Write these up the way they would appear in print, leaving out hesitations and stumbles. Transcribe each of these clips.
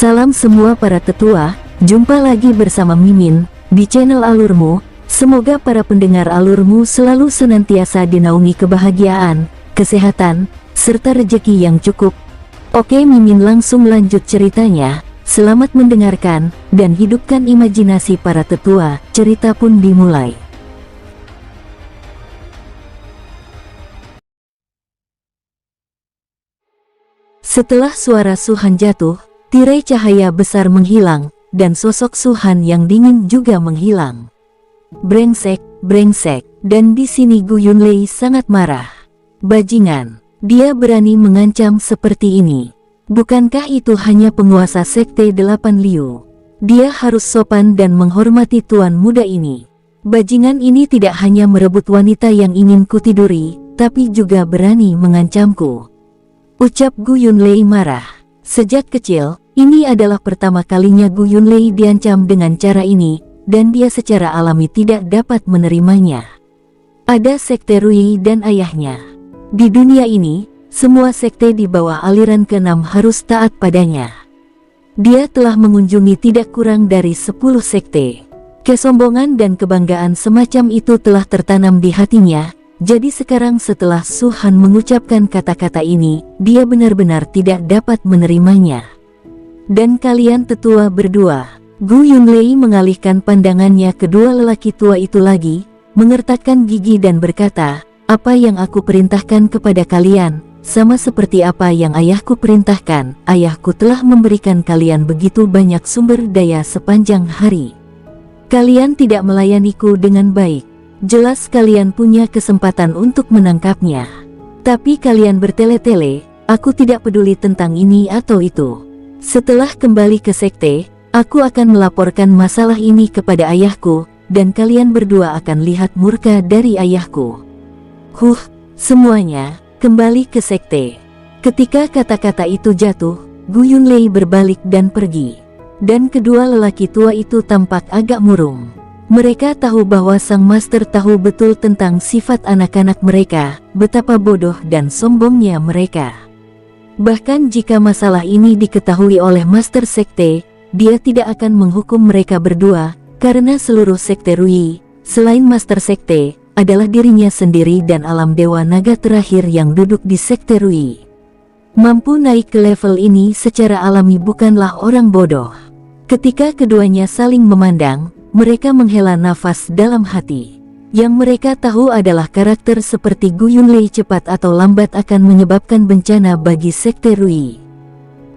Salam semua para tetua, jumpa lagi bersama Mimin di channel Alurmu. Semoga para pendengar Alurmu selalu senantiasa dinaungi kebahagiaan, kesehatan, serta rezeki yang cukup. Oke, Mimin langsung lanjut ceritanya. Selamat mendengarkan dan hidupkan imajinasi para tetua. Cerita pun dimulai. Setelah suara Suhan jatuh, tirai cahaya besar menghilang, dan sosok Suhan yang dingin juga menghilang. Brengsek, brengsek, dan di sini Gu Yunlei sangat marah. Bajingan, dia berani mengancam seperti ini. Bukankah itu hanya penguasa sekte 8 Liu? Dia harus sopan dan menghormati tuan muda ini. Bajingan ini tidak hanya merebut wanita yang ingin kutiduri, tapi juga berani mengancamku. Ucap Gu Yunlei marah. Sejak kecil, ini adalah pertama kalinya Gu Yunlei diancam dengan cara ini, dan dia secara alami tidak dapat menerimanya. Ada sekte Rui dan ayahnya. Di dunia ini, semua sekte di bawah aliran ke-6 harus taat padanya. Dia telah mengunjungi tidak kurang dari 10 sekte. Kesombongan dan kebanggaan semacam itu telah tertanam di hatinya. Jadi sekarang setelah Suhan mengucapkan kata-kata ini, dia benar-benar tidak dapat menerimanya. Dan kalian tetua berdua. Gu Yunlei mengalihkan pandangannya kedua lelaki tua itu lagi, mengertakkan gigi dan berkata, apa yang aku perintahkan kepada kalian, sama seperti apa yang ayahku perintahkan. Ayahku telah memberikan kalian begitu banyak sumber daya sepanjang hari. Kalian tidak melayaniku dengan baik. Jelas kalian punya kesempatan untuk menangkapnya. Tapi kalian bertele-tele, aku tidak peduli tentang ini atau itu. Setelah kembali ke sekte, aku akan melaporkan masalah ini kepada ayahku, dan kalian berdua akan lihat murka dari ayahku. Semuanya, kembali ke sekte. Ketika kata-kata itu jatuh, Gu Yunlei berbalik dan pergi. Dan kedua lelaki tua itu tampak agak murung. Mereka tahu bahwa sang master tahu betul tentang sifat anak-anak mereka, betapa bodoh dan sombongnya mereka. Bahkan jika masalah ini diketahui oleh master sekte, dia tidak akan menghukum mereka berdua, karena seluruh sekte Rui, selain master sekte, adalah dirinya sendiri dan alam dewa naga terakhir yang duduk di sekte Rui. Mampu naik ke level ini secara alami bukanlah orang bodoh. Ketika keduanya saling memandang, mereka menghela nafas dalam hati. Yang mereka tahu adalah karakter seperti Gu Yunlei cepat atau lambat akan menyebabkan bencana bagi sekte Rui.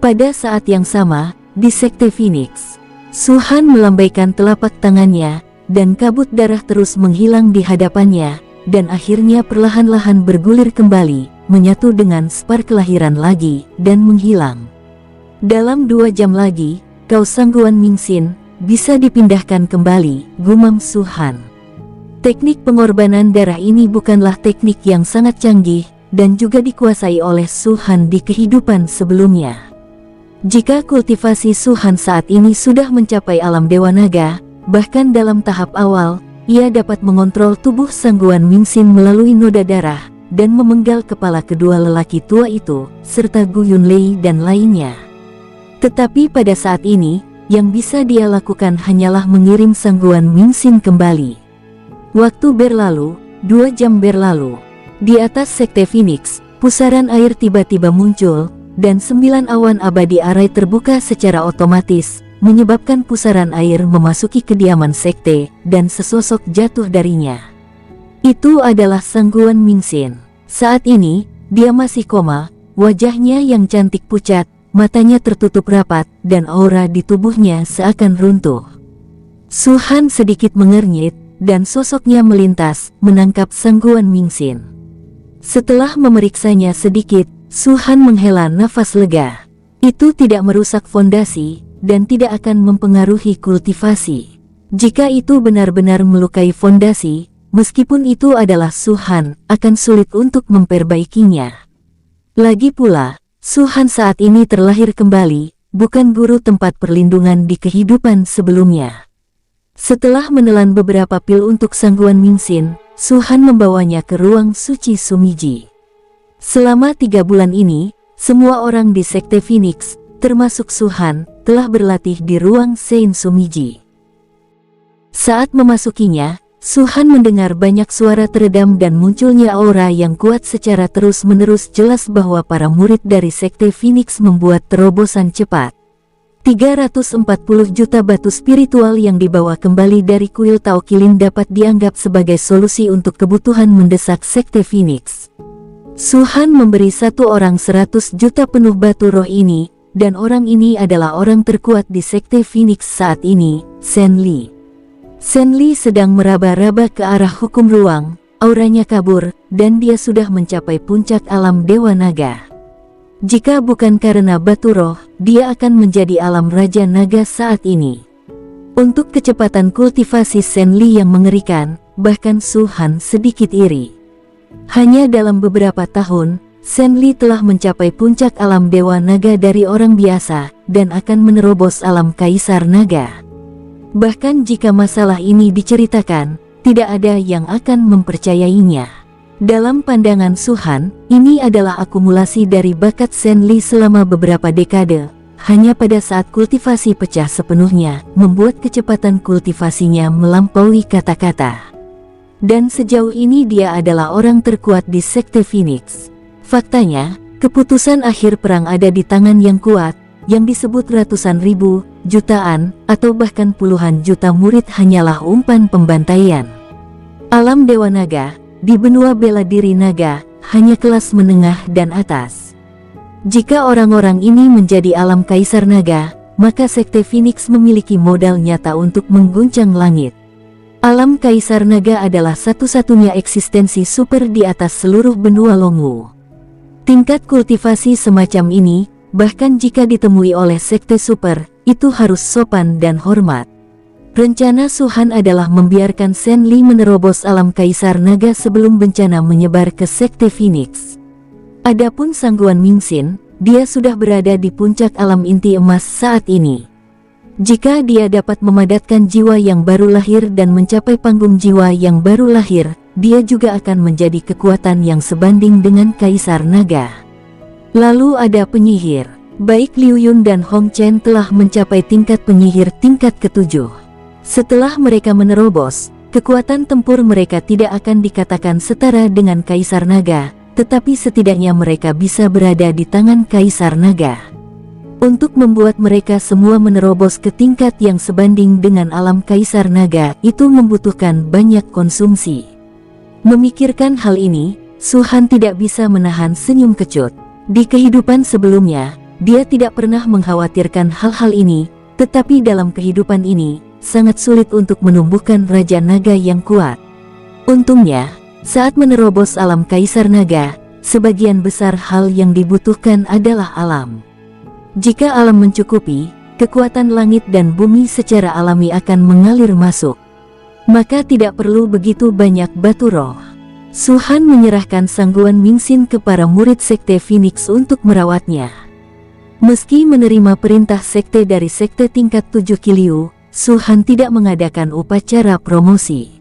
Pada saat yang sama, di sekte Phoenix, Suhan melambaikan telapak tangannya, dan kabut darah terus menghilang di hadapannya, dan akhirnya perlahan-lahan bergulir kembali, menyatu dengan spar kelahiran lagi, dan menghilang. Dalam 2 jam lagi, kau Sangguan Mingxin bisa dipindahkan kembali, gumam Suhan. Teknik pengorbanan darah ini bukanlah teknik yang sangat canggih, dan juga dikuasai oleh Suhan di kehidupan sebelumnya. Jika kultivasi Suhan saat ini sudah mencapai alam dewa naga, bahkan dalam tahap awal, ia dapat mengontrol tubuh Sangguan Mingxin melalui noda darah, dan memenggal kepala kedua lelaki tua itu, serta Gu Yunlei dan lainnya. Tetapi pada saat ini, yang bisa dia lakukan hanyalah mengirim Sangguan Mingxin kembali. Waktu berlalu, 2 jam berlalu. Di atas sekte Phoenix, pusaran air tiba-tiba muncul, dan 9 awan abadi arai terbuka secara otomatis, menyebabkan pusaran air memasuki kediaman sekte, dan sesosok jatuh darinya. Itu adalah Sangguan Mingxin. Saat ini, dia masih koma, wajahnya yang cantik pucat, matanya tertutup rapat, dan aura di tubuhnya seakan runtuh. Suhan sedikit mengernyit, dan sosoknya melintas, menangkap Sangguan Mingxin. Setelah memeriksanya sedikit, Suhan menghela nafas lega. Itu tidak merusak fondasi, dan tidak akan mempengaruhi kultivasi. Jika itu benar-benar melukai fondasi, meskipun itu adalah Suhan, akan sulit untuk memperbaikinya. Lagi pula, Suhan saat ini terlahir kembali, bukan guru tempat perlindungan di kehidupan sebelumnya. Setelah menelan beberapa pil untuk Sangguan Mingxin, Suhan membawanya ke ruang suci Sumiji. Selama 3 bulan ini, semua orang di sekte Phoenix termasuk Su Han, telah berlatih di ruang Sein Sumiji. Saat memasukinya, Su Han mendengar banyak suara teredam dan munculnya aura yang kuat secara terus-menerus, jelas bahwa para murid dari Sekte Phoenix membuat terobosan cepat. 340 juta batu spiritual yang dibawa kembali dari kuil Tao Qilin dapat dianggap sebagai solusi untuk kebutuhan mendesak Sekte Phoenix. Su Han memberi satu orang 100 juta penuh batu roh ini, dan orang ini adalah orang terkuat di Sekte Phoenix saat ini, Shen Li. Shen Li sedang meraba-raba ke arah hukum ruang, auranya kabur, dan dia sudah mencapai puncak alam Dewa Naga. Jika bukan karena batu roh, dia akan menjadi alam Raja Naga saat ini. Untuk kecepatan kultivasi Shen Li yang mengerikan, bahkan Su Han sedikit iri. Hanya dalam beberapa tahun, Shen Li telah mencapai puncak alam Dewa Naga dari orang biasa, dan akan menerobos alam Kaisar Naga. Bahkan jika masalah ini diceritakan, tidak ada yang akan mempercayainya. Dalam pandangan Su Han, ini adalah akumulasi dari bakat Shen Li selama beberapa dekade. Hanya pada saat kultivasi pecah sepenuhnya, membuat kecepatan kultivasinya melampaui kata-kata. Dan sejauh ini dia adalah orang terkuat di Sekte Phoenix. Faktanya, keputusan akhir perang ada di tangan yang kuat, yang disebut ratusan ribu, jutaan, atau bahkan puluhan juta murid hanyalah umpan pembantaian. Alam Dewa Naga, di benua bela diri naga, hanya kelas menengah dan atas. Jika orang-orang ini menjadi alam Kaisar Naga, maka Sekte Phoenix memiliki modal nyata untuk mengguncang langit. Alam Kaisar Naga adalah satu-satunya eksistensi super di atas seluruh benua Longwu. Tingkat kultivasi semacam ini, bahkan jika ditemui oleh sekte super, itu harus sopan dan hormat. Rencana Su Han adalah membiarkan Shen Li menerobos alam Kaisar Naga sebelum bencana menyebar ke Sekte Phoenix. Adapun Sangguan Mingxin, dia sudah berada di puncak alam inti emas saat ini. Jika dia dapat memadatkan jiwa yang baru lahir dan mencapai panggung jiwa yang baru lahir, dia juga akan menjadi kekuatan yang sebanding dengan Kaisar Naga. Lalu ada penyihir. Baik Liu Yun dan Hong Chen telah mencapai tingkat penyihir tingkat ke-7. Setelah mereka menerobos, kekuatan tempur mereka tidak akan dikatakan setara dengan Kaisar Naga, tetapi setidaknya mereka bisa berada di tangan Kaisar Naga. Untuk membuat mereka semua menerobos ke tingkat yang sebanding dengan alam Kaisar Naga, itu membutuhkan banyak konsumsi. Memikirkan hal ini, Su Han tidak bisa menahan senyum kecut. Di kehidupan sebelumnya, dia tidak pernah mengkhawatirkan hal-hal ini, tetapi dalam kehidupan ini, sangat sulit untuk menumbuhkan Raja Naga yang kuat. Untungnya, saat menerobos alam Kaisar Naga, sebagian besar hal yang dibutuhkan adalah alam. Jika alam mencukupi, kekuatan langit dan bumi secara alami akan mengalir masuk. Maka tidak perlu begitu banyak batu roh. Su Han menyerahkan Sangguan Mingxin ke para murid Sekte Phoenix untuk merawatnya. Meski menerima perintah sekte dari Sekte tingkat 7 Qiliu, Su Han tidak mengadakan upacara promosi.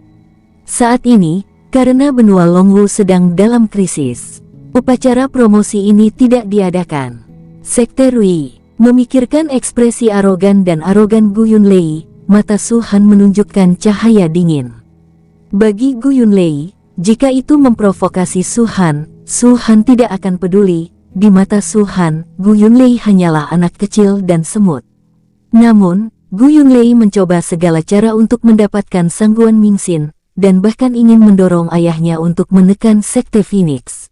Saat ini, karena benua Longwu sedang dalam krisis, upacara promosi ini tidak diadakan. Sekte Rui memikirkan ekspresi arogan Gu Yunlei, mata Su Han menunjukkan cahaya dingin. Bagi Gu Yunlei, jika itu memprovokasi Su Han tidak akan peduli. Di mata Su Han, Gu Yunlei hanyalah anak kecil dan semut. Namun, Gu Yunlei mencoba segala cara untuk mendapatkan Sangguan Mingxin, dan bahkan ingin mendorong ayahnya untuk menekan Sekte Phoenix.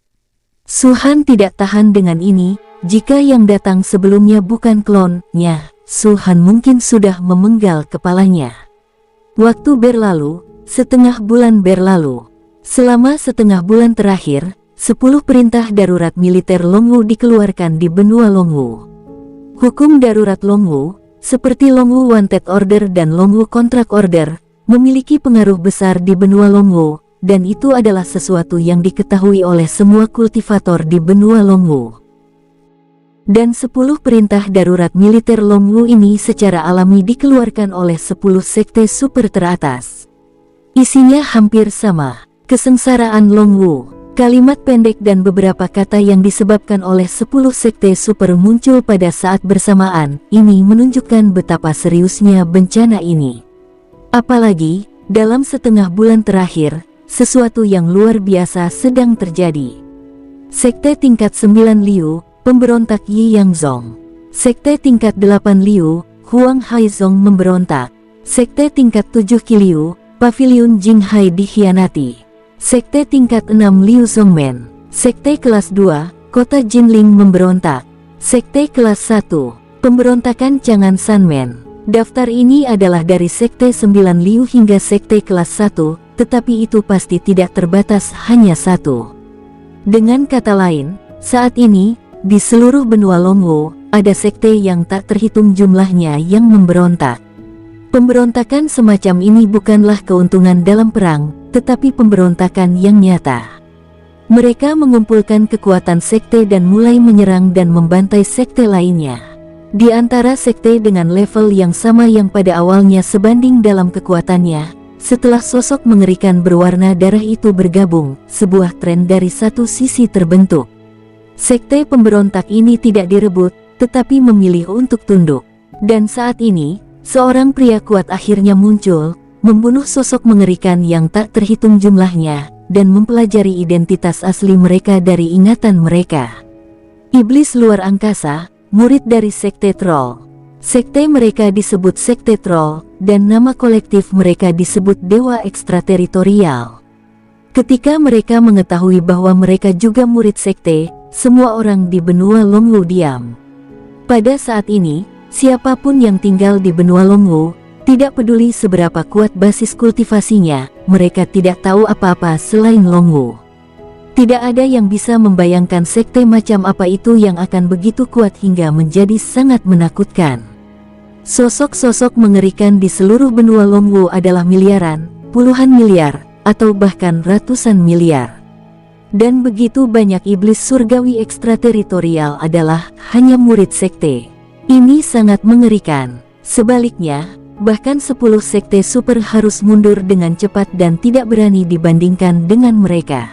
Su Han tidak tahan dengan ini. Jika yang datang sebelumnya bukan klonnya, Su Han mungkin sudah memenggal kepalanya. Waktu berlalu, setengah bulan berlalu. Selama setengah bulan terakhir, 10 perintah darurat militer Longwu dikeluarkan di benua Longwu. Hukum darurat Longwu, seperti Longwu Wanted Order dan Longwu Contract Order, memiliki pengaruh besar di benua Longwu, dan itu adalah sesuatu yang diketahui oleh semua kultivator di benua Longwu. Dan 10 perintah darurat militer Longwu ini secara alami dikeluarkan oleh 10 sekte super teratas. Isinya hampir sama. Kesengsaraan Longwu, Kalimat pendek dan beberapa kata yang disebabkan oleh 10 sekte super muncul pada saat bersamaan. Ini menunjukkan betapa seriusnya bencana ini. Apalagi, dalam setengah bulan terakhir, sesuatu yang luar biasa sedang terjadi. Sekte tingkat 9 Liu, pemberontak Yi Yangzong. Sekte tingkat 8 Liu, Huang Haizong memberontak. Sekte tingkat 7 Qiliu, Pavilion Jinghai dikhianati. Sekte tingkat 6 Liu Zongmen. Sekte kelas 2, Kota Jinling memberontak. Sekte kelas 1, pemberontakan Chang'an Sanmen. Daftar ini adalah dari Sekte 9 Liu hingga Sekte kelas 1, tetapi itu pasti tidak terbatas hanya satu. Dengan kata lain, saat ini, di seluruh benua Longwu, ada sekte yang tak terhitung jumlahnya yang memberontak. Pemberontakan semacam ini bukanlah keuntungan dalam perang, tetapi pemberontakan yang nyata. Mereka mengumpulkan kekuatan sekte dan mulai menyerang dan membantai sekte lainnya. Di antara sekte dengan level yang sama yang pada awalnya sebanding dalam kekuatannya, setelah sosok mengerikan berwarna darah itu bergabung, sebuah tren dari satu sisi terbentuk. Sekte pemberontak ini tidak direbut, tetapi memilih untuk tunduk. Dan saat ini, seorang pria kuat akhirnya muncul, membunuh sosok mengerikan yang tak terhitung jumlahnya, dan mempelajari identitas asli mereka dari ingatan mereka. Iblis luar angkasa, murid dari Sekte Troll. Sekte mereka disebut Sekte Troll, dan nama kolektif mereka disebut Dewa Ekstrateritorial. Ketika mereka mengetahui bahwa mereka juga murid sekte, semua orang di benua Longwu diam. Pada saat ini, siapapun yang tinggal di benua Longwu, tidak peduli seberapa kuat basis kultivasinya, mereka tidak tahu apa-apa selain Longwu. Tidak ada yang bisa membayangkan sekte macam apa itu yang akan begitu kuat hingga menjadi sangat menakutkan. Sosok-sosok mengerikan di seluruh benua Longwu adalah miliaran, puluhan miliar, atau bahkan ratusan miliar. Dan begitu banyak iblis surgawi ekstrateritorial adalah hanya murid sekte. Ini sangat mengerikan. Sebaliknya, bahkan 10 sekte super harus mundur dengan cepat dan tidak berani dibandingkan dengan mereka.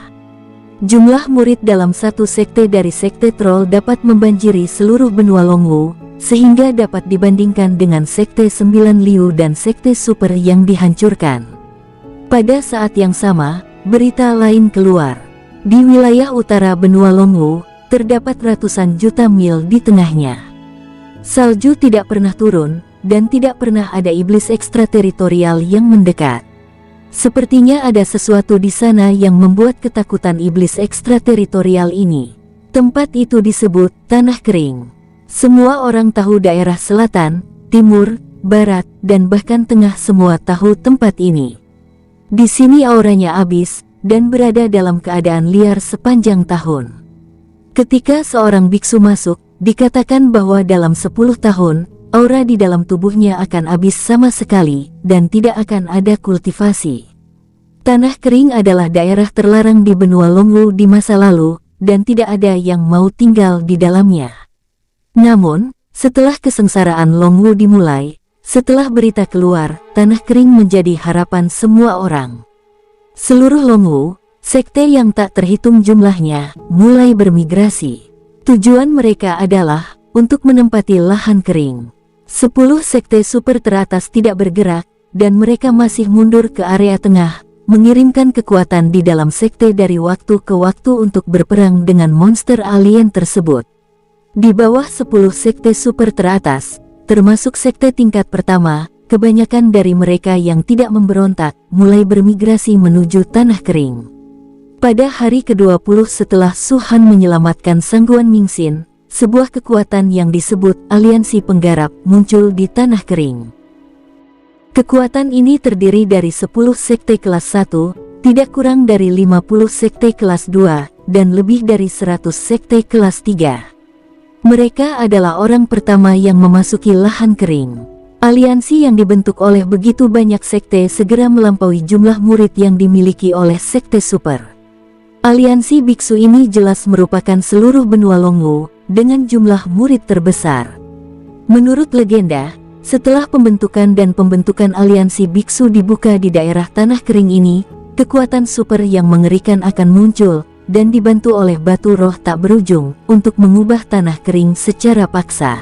Jumlah murid dalam satu sekte dari Sekte Troll dapat membanjiri seluruh benua Longwu, sehingga dapat dibandingkan dengan Sekte 9 Liu dan Sekte Super yang dihancurkan. Pada saat yang sama, berita lain keluar. Di wilayah utara benua Longwu, terdapat ratusan juta mil di tengahnya. Salju tidak pernah turun, dan tidak pernah ada iblis ekstrateritorial yang mendekat. Sepertinya ada sesuatu di sana yang membuat ketakutan iblis ekstrateritorial ini. Tempat itu disebut Tanah Kering. Semua orang tahu daerah selatan, timur, barat, dan bahkan tengah semua tahu tempat ini. Di sini auranya abis, dan berada dalam keadaan liar sepanjang tahun. Ketika seorang biksu masuk, dikatakan bahwa dalam 10 tahun, aura di dalam tubuhnya akan habis sama sekali, dan tidak akan ada kultivasi. Tanah Kering adalah daerah terlarang di benua Longwu di masa lalu, dan tidak ada yang mau tinggal di dalamnya. Namun, setelah kesengsaraan Longwu dimulai, setelah berita keluar, Tanah Kering menjadi harapan semua orang. Seluruh Longwu, sekte yang tak terhitung jumlahnya, mulai bermigrasi. Tujuan mereka adalah untuk menempati lahan kering. 10 sekte super teratas tidak bergerak, dan mereka masih mundur ke area tengah, mengirimkan kekuatan di dalam sekte dari waktu ke waktu untuk berperang dengan monster alien tersebut. Di bawah 10 sekte super teratas, termasuk sekte tingkat pertama, kebanyakan dari mereka yang tidak memberontak, mulai bermigrasi menuju Tanah Kering. Pada hari ke-20 setelah Su Han menyelamatkan Sangguan Mingxin, sebuah kekuatan yang disebut Aliansi Penggarap muncul di Tanah Kering. Kekuatan ini terdiri dari 10 sekte kelas 1, tidak kurang dari 50 sekte kelas 2, dan lebih dari 100 sekte kelas 3. Mereka adalah orang pertama yang memasuki lahan kering. Aliansi yang dibentuk oleh begitu banyak sekte segera melampaui jumlah murid yang dimiliki oleh sekte super. Aliansi biksu ini jelas merupakan seluruh benua Longwu, dengan jumlah murid terbesar. Menurut legenda, setelah pembentukan aliansi biksu dibuka di daerah Tanah Kering ini, kekuatan super yang mengerikan akan muncul, dan dibantu oleh batu roh tak berujung untuk mengubah tanah kering secara paksa.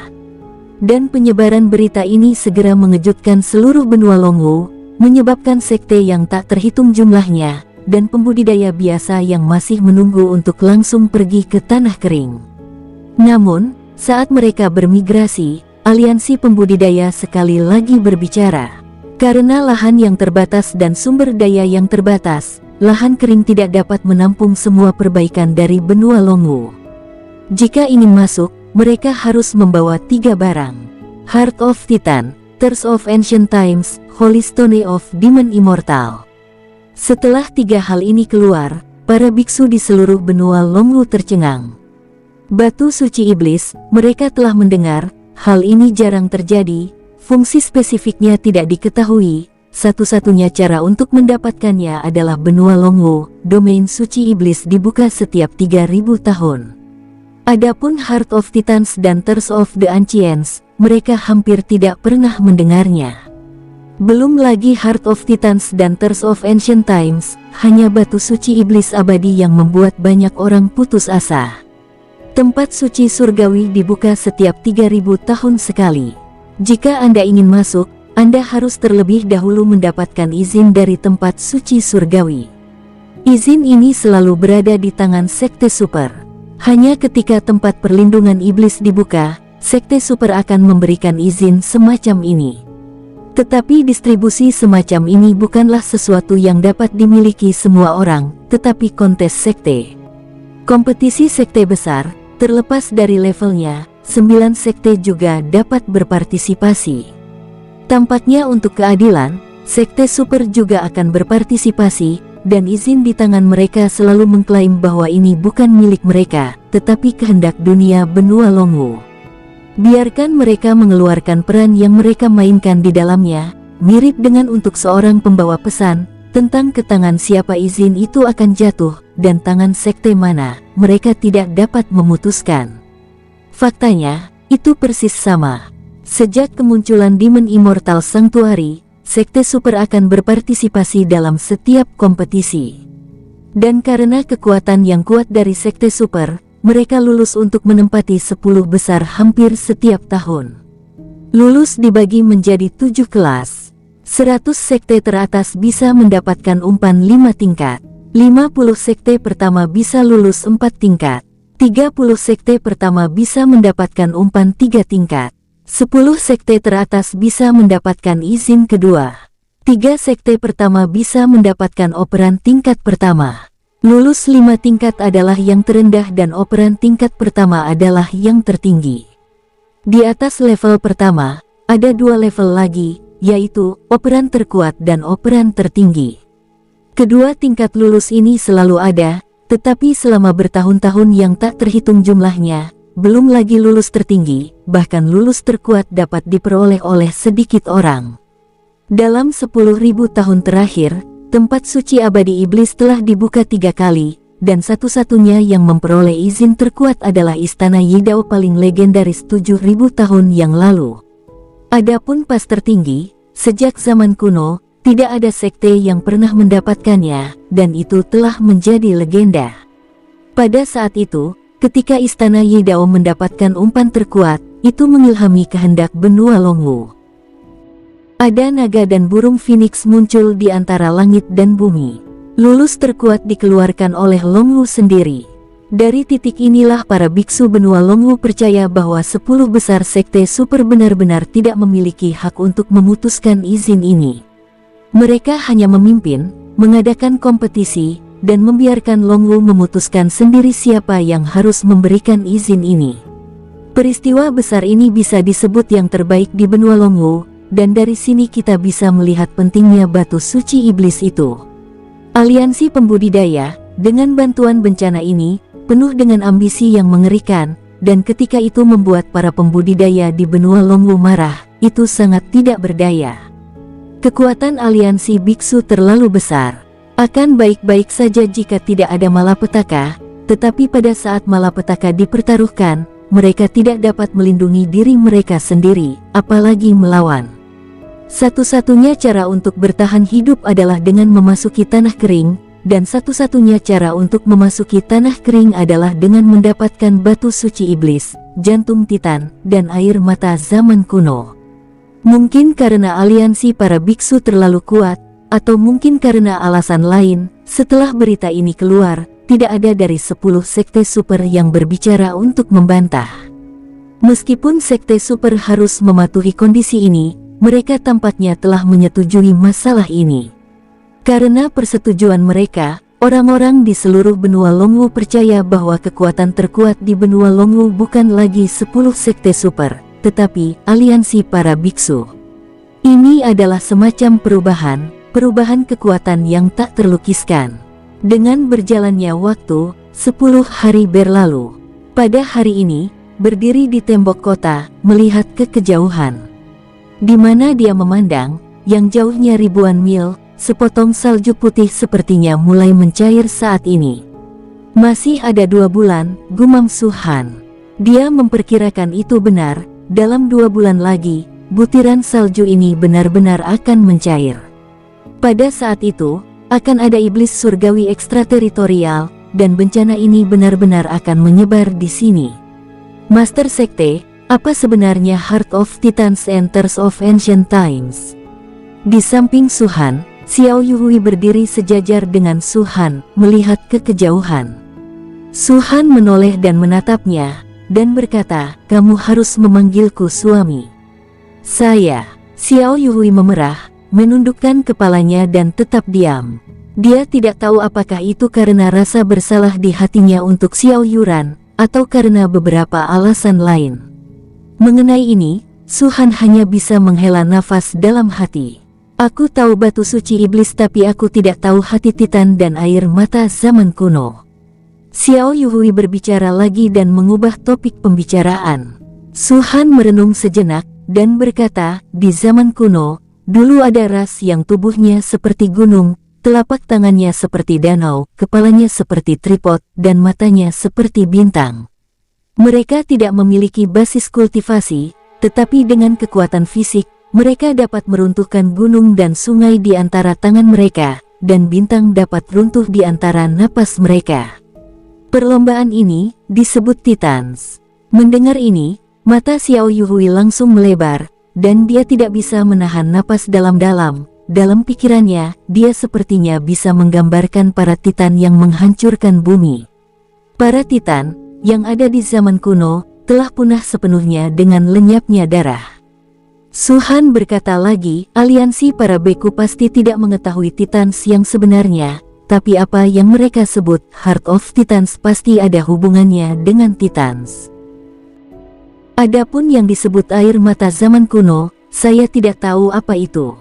Dan penyebaran berita ini segera mengejutkan seluruh benua Longwu, menyebabkan sekte yang tak terhitung jumlahnya, dan pembudidaya biasa yang masih menunggu untuk langsung pergi ke tanah kering. Namun, saat mereka bermigrasi, aliansi pembudidaya sekali lagi berbicara. Karena lahan yang terbatas dan sumber daya yang terbatas, lahan kering tidak dapat menampung semua perbaikan dari benua Longwu. Jika ingin masuk, mereka harus membawa 3 barang: Heart of Titan, Tears of Ancient Times, Holy Stone of Demon Immortal. Setelah 3 hal ini keluar, para biksu di seluruh benua Longwu tercengang. Batu suci iblis, mereka telah mendengar, hal ini jarang terjadi, fungsi spesifiknya tidak diketahui, satu-satunya cara untuk mendapatkannya adalah benua Longwu, domain suci iblis dibuka setiap 3000 tahun. Adapun Heart of Titans dan Tears of the Ancients, mereka hampir tidak pernah mendengarnya. Belum lagi Heart of Titans dan Tears of Ancient Times, hanya batu suci iblis abadi yang membuat banyak orang putus asa. Tempat suci surgawi dibuka setiap 3000 tahun sekali. Jika Anda ingin masuk, Anda harus terlebih dahulu mendapatkan izin dari tempat suci surgawi. Izin ini selalu berada di tangan Sekte Super. Hanya ketika tempat perlindungan iblis dibuka, Sekte Super akan memberikan izin semacam ini. Tetapi distribusi semacam ini bukanlah sesuatu yang dapat dimiliki semua orang, tetapi kontes sekte. Kompetisi sekte besar, terlepas dari levelnya, 9 sekte juga dapat berpartisipasi. Tampaknya untuk keadilan, Sekte Super juga akan berpartisipasi, dan izin di tangan mereka selalu mengklaim bahwa ini bukan milik mereka, tetapi kehendak dunia benua Longwu. Biarkan mereka mengeluarkan peran yang mereka mainkan di dalamnya, mirip dengan untuk seorang pembawa pesan, tentang ke tangan siapa izin itu akan jatuh, dan tangan sekte mana, mereka tidak dapat memutuskan. Faktanya, itu persis sama. Sejak kemunculan Demon Immortal Sanctuary, Sekte Super akan berpartisipasi dalam setiap kompetisi. Dan karena kekuatan yang kuat dari Sekte Super, mereka lulus untuk menempati 10 besar hampir setiap tahun. Lulus dibagi menjadi 7 kelas. 100 sekte teratas bisa mendapatkan umpan 5 tingkat. 50 sekte pertama bisa lulus 4 tingkat. 30 sekte pertama bisa mendapatkan umpan 3 tingkat. 10 sekte teratas bisa mendapatkan izin kedua. 3 sekte pertama bisa mendapatkan operan tingkat pertama. Lulus 5 tingkat adalah yang terendah dan operan tingkat pertama adalah yang tertinggi. Di atas level pertama, ada 2 level lagi, yaitu operan terkuat dan operan tertinggi. Kedua tingkat lulus ini selalu ada, tetapi selama bertahun-tahun yang tak terhitung jumlahnya, belum lagi lulus tertinggi, bahkan lulus terkuat dapat diperoleh oleh sedikit orang. Dalam 10.000 tahun terakhir, tempat suci abadi iblis telah dibuka 3 kali, dan satu-satunya yang memperoleh izin terkuat adalah istana Yidao paling legendaris 7.000 tahun yang lalu. Adapun pas tertinggi, sejak zaman kuno, tidak ada sekte yang pernah mendapatkannya, dan itu telah menjadi legenda. Pada saat itu, ketika istana Yidao mendapatkan umpan terkuat, itu mengilhami kehendak benua Longwu. Ada naga dan burung phoenix muncul di antara langit dan bumi. Lulus terkuat dikeluarkan oleh Longwu sendiri. Dari titik inilah para biksu benua Longwu percaya bahwa 10 besar sekte super benar-benar tidak memiliki hak untuk memutuskan izin ini. Mereka hanya memimpin, mengadakan kompetisi, dan membiarkan Longwu memutuskan sendiri siapa yang harus memberikan izin ini. Peristiwa besar ini bisa disebut yang terbaik di benua Longwu, dan dari sini kita bisa melihat pentingnya batu suci iblis itu. Aliansi pembudidaya, dengan bantuan bencana ini, penuh dengan ambisi yang mengerikan, dan ketika itu membuat para pembudidaya di benua Longwu marah, itu sangat tidak berdaya. Kekuatan aliansi biksu terlalu besar. Akan baik-baik saja jika tidak ada malapetaka, tetapi pada saat malapetaka dipertaruhkan, mereka tidak dapat melindungi diri mereka sendiri, apalagi melawan. Satu-satunya cara untuk bertahan hidup adalah dengan memasuki tanah kering, dan satu-satunya cara untuk memasuki tanah kering adalah dengan mendapatkan batu suci iblis, jantung Titan, dan air mata zaman kuno. Mungkin karena aliansi para biksu terlalu kuat, atau mungkin karena alasan lain, setelah berita ini keluar, tidak ada dari 10 sekte super yang berbicara untuk membantah. Meskipun sekte super harus mematuhi kondisi ini, mereka tampaknya telah menyetujui masalah ini. Karena persetujuan mereka, orang-orang di seluruh benua Longwu percaya bahwa kekuatan terkuat di benua Longwu bukan lagi 10 sekte super, tetapi aliansi para biksu. Ini adalah semacam perubahan kekuatan yang tak terlukiskan. Dengan berjalannya waktu, 10 hari berlalu. Pada hari ini, berdiri di tembok kota, melihat ke kejauhan. Di mana dia memandang, yang jauhnya ribuan mil, sepotong salju putih sepertinya mulai mencair saat ini. Masih ada 2 bulan, gumam Su Han. Dia memperkirakan itu benar, dalam 2 bulan lagi, butiran salju ini benar-benar akan mencair. Pada saat itu, akan ada iblis surgawi ekstrateritorial, dan bencana ini benar-benar akan menyebar di sini. Master Sekte, apa sebenarnya Heart of Titans Enters of Ancient Times? Di samping Su Han, Xiao Yuhui berdiri sejajar dengan Su Han, melihat ke kejauhan. Su Han menoleh dan menatapnya, dan berkata, "Kamu harus memanggilku suami." "Saya." Xiao Yuhui memerah, menundukkan kepalanya dan tetap diam. Dia tidak tahu apakah itu karena rasa bersalah di hatinya untuk Xiao Yuran, atau karena beberapa alasan lain. Mengenai ini, Su Han hanya bisa menghela nafas dalam hati. "Aku tahu batu suci iblis tapi aku tidak tahu hati Titan dan air mata zaman kuno." Xiao Yuhui berbicara lagi dan mengubah topik pembicaraan. Su Han merenung sejenak, dan berkata, "Di zaman kuno, dulu ada ras yang tubuhnya seperti gunung, telapak tangannya seperti danau, kepalanya seperti tripod, dan matanya seperti bintang. Mereka tidak memiliki basis kultivasi, tetapi dengan kekuatan fisik, mereka dapat meruntuhkan gunung dan sungai di antara tangan mereka, dan bintang dapat runtuh di antara napas mereka. Perlombaan ini disebut Titans." Mendengar ini, mata Xiao Yuhui langsung melebar, dan dia tidak bisa menahan napas dalam-dalam. Dalam pikirannya, dia sepertinya bisa menggambarkan para Titan yang menghancurkan bumi. Para Titan, yang ada di zaman kuno, telah punah sepenuhnya dengan lenyapnya darah. Su Han berkata lagi, "Aliansi para beku pasti tidak mengetahui Titans yang sebenarnya, tapi apa yang mereka sebut Heart of Titans pasti ada hubungannya dengan Titans. Adapun yang disebut air mata zaman kuno, saya tidak tahu apa itu."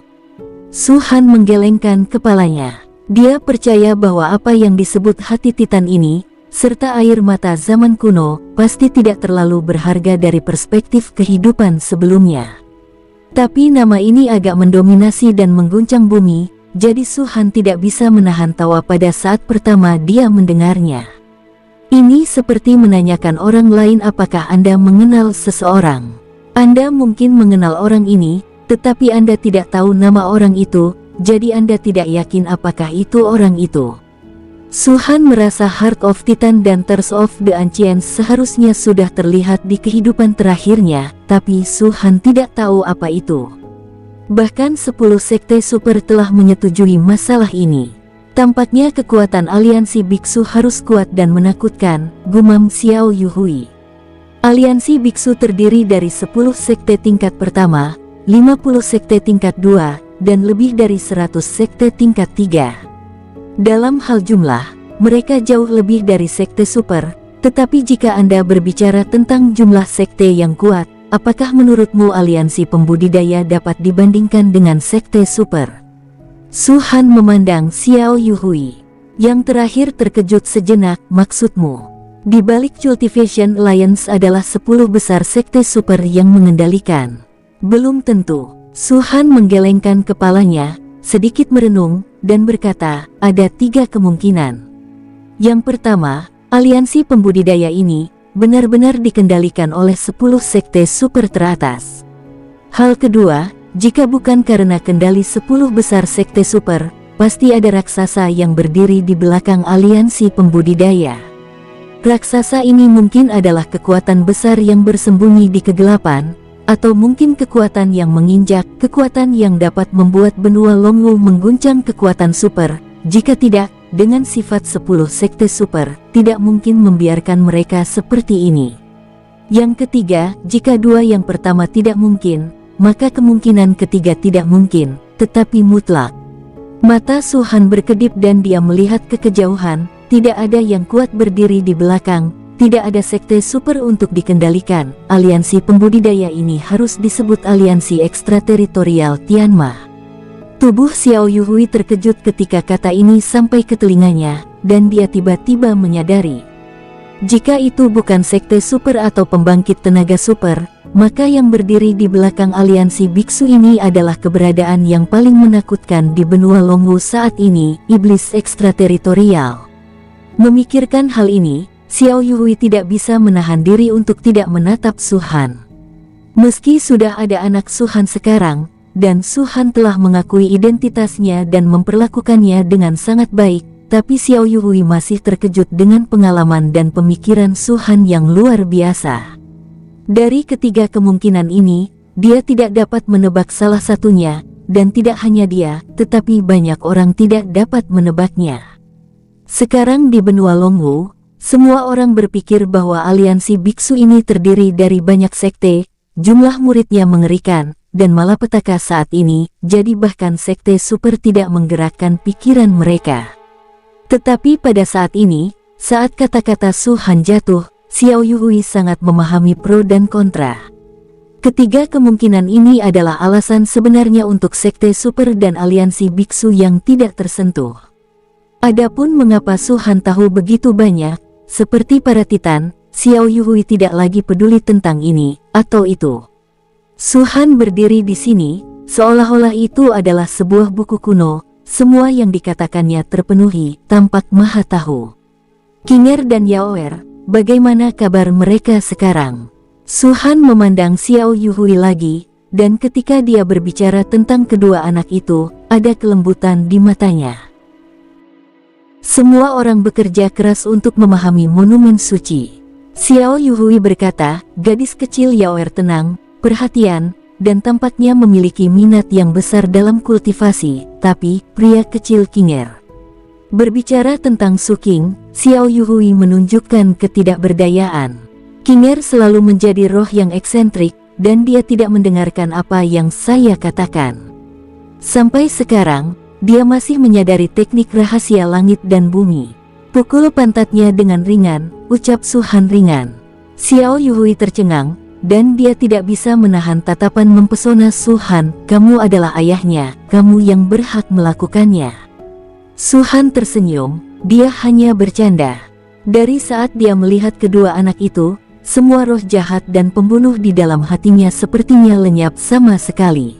Su Han menggelengkan kepalanya. Dia percaya bahwa apa yang disebut hati Titan ini, serta air mata zaman kuno, pasti tidak terlalu berharga dari perspektif kehidupan sebelumnya. Tapi nama ini agak mendominasi dan mengguncang bumi, jadi Su Han tidak bisa menahan tawa pada saat pertama dia mendengarnya. Ini seperti menanyakan orang lain apakah Anda mengenal seseorang. Anda mungkin mengenal orang ini, tetapi Anda tidak tahu nama orang itu, jadi Anda tidak yakin apakah itu orang itu. Su Han merasa Heart of Titan dan Tears of the Ancients seharusnya sudah terlihat di kehidupan terakhirnya, tapi Su Han tidak tahu apa itu. Bahkan 10 sekte super telah menyetujui masalah ini. Tampaknya kekuatan aliansi biksu harus kuat dan menakutkan, gumam Xiao Yuhui. Aliansi biksu terdiri dari 10 sekte tingkat pertama, 50 sekte tingkat 2, dan lebih dari 100 sekte tingkat 3. Dalam hal jumlah, mereka jauh lebih dari sekte super, tetapi jika Anda berbicara tentang jumlah sekte yang kuat, apakah menurutmu aliansi pembudidaya dapat dibandingkan dengan sekte super? Su Han memandang Xiao Yuhui. Yang terakhir terkejut sejenak, "Maksudmu?" Di balik Cultivation Alliance adalah 10 besar sekte super yang mengendalikan. Belum tentu. Su Han menggelengkan kepalanya, sedikit merenung, dan berkata, "Ada 3 kemungkinan. Yang pertama, aliansi pembudidaya ini benar-benar dikendalikan oleh 10 sekte super teratas. Hal kedua, jika bukan karena kendali 10 besar sekte super, pasti ada raksasa yang berdiri di belakang aliansi pembudidaya. Raksasa ini mungkin adalah kekuatan besar yang bersembunyi di kegelapan, atau mungkin kekuatan yang menginjak, kekuatan yang dapat membuat benua Longwu mengguncang kekuatan super. Jika tidak, dengan sifat 10 sekte super, tidak mungkin membiarkan mereka seperti ini. Yang ketiga, jika dua yang pertama tidak mungkin, maka kemungkinan ketiga tidak mungkin, tetapi mutlak. Mata Su Han berkedip dan dia melihat ke kejauhan. Tidak ada yang kuat berdiri di belakang, tidak ada sekte super untuk dikendalikan. Aliansi pembudidaya ini harus disebut aliansi ekstrateritorial Tianma. Tubuh Xiao Yuhui terkejut ketika kata ini sampai ke telinganya, dan dia tiba-tiba menyadari. Jika itu bukan sekte super atau pembangkit tenaga super, maka yang berdiri di belakang aliansi biksu ini adalah keberadaan yang paling menakutkan di benua Longwu saat ini, iblis ekstrateritorial. Memikirkan hal ini, Xiao Yuhui tidak bisa menahan diri untuk tidak menatap Su Han. Meski sudah ada anak Su Han sekarang, dan Su Han telah mengakui identitasnya dan memperlakukannya dengan sangat baik, tapi Xiao Yuhui masih terkejut dengan pengalaman dan pemikiran Su Han yang luar biasa. Dari ketiga kemungkinan ini, dia tidak dapat menebak salah satunya, dan tidak hanya dia, tetapi banyak orang tidak dapat menebaknya. Sekarang di benua Longwu, semua orang berpikir bahwa aliansi biksu ini terdiri dari banyak sekte, jumlah muridnya mengerikan, dan malapetaka saat ini, jadi bahkan sekte super tidak menggerakkan pikiran mereka. Tetapi pada saat ini, saat kata-kata Su Han jatuh, Xiao Yuhui sangat memahami pro dan kontra. Ketiga kemungkinan ini adalah alasan sebenarnya untuk sekte super dan aliansi biksu yang tidak tersentuh. Adapun mengapa Su Han tahu begitu banyak, seperti para titan, Xiao Yuhui tidak lagi peduli tentang ini atau itu. Su Han berdiri di sini, seolah-olah itu adalah sebuah buku kuno, semua yang dikatakannya terpenuhi, tampak maha tahu. Qinger dan Yaoer, bagaimana kabar mereka sekarang? Su Han memandang Xiao Yuhui lagi, dan ketika dia berbicara tentang kedua anak itu, ada kelembutan di matanya. Semua orang bekerja keras untuk memahami monumen suci. Xiao Yuhui berkata, gadis kecil Yaoer tenang, perhatian, dan tampaknya memiliki minat yang besar dalam kultivasi, tapi pria kecil Qinger. Berbicara tentang Su Qing, Xiao Yuhui menunjukkan ketidakberdayaan. Qinger selalu menjadi roh yang eksentrik, dan dia tidak mendengarkan apa yang saya katakan. Sampai sekarang, dia masih menyadari teknik rahasia langit dan bumi. Pukul pantatnya dengan ringan, ucap Su Han ringan. Xiao Yuhui tercengang, dan dia tidak bisa menahan tatapan mempesona Su Han. Kamu adalah ayahnya, kamu yang berhak melakukannya. Su Han tersenyum, dia hanya bercanda. Dari saat dia melihat kedua anak itu, semua roh jahat dan pembunuh di dalam hatinya sepertinya lenyap sama sekali.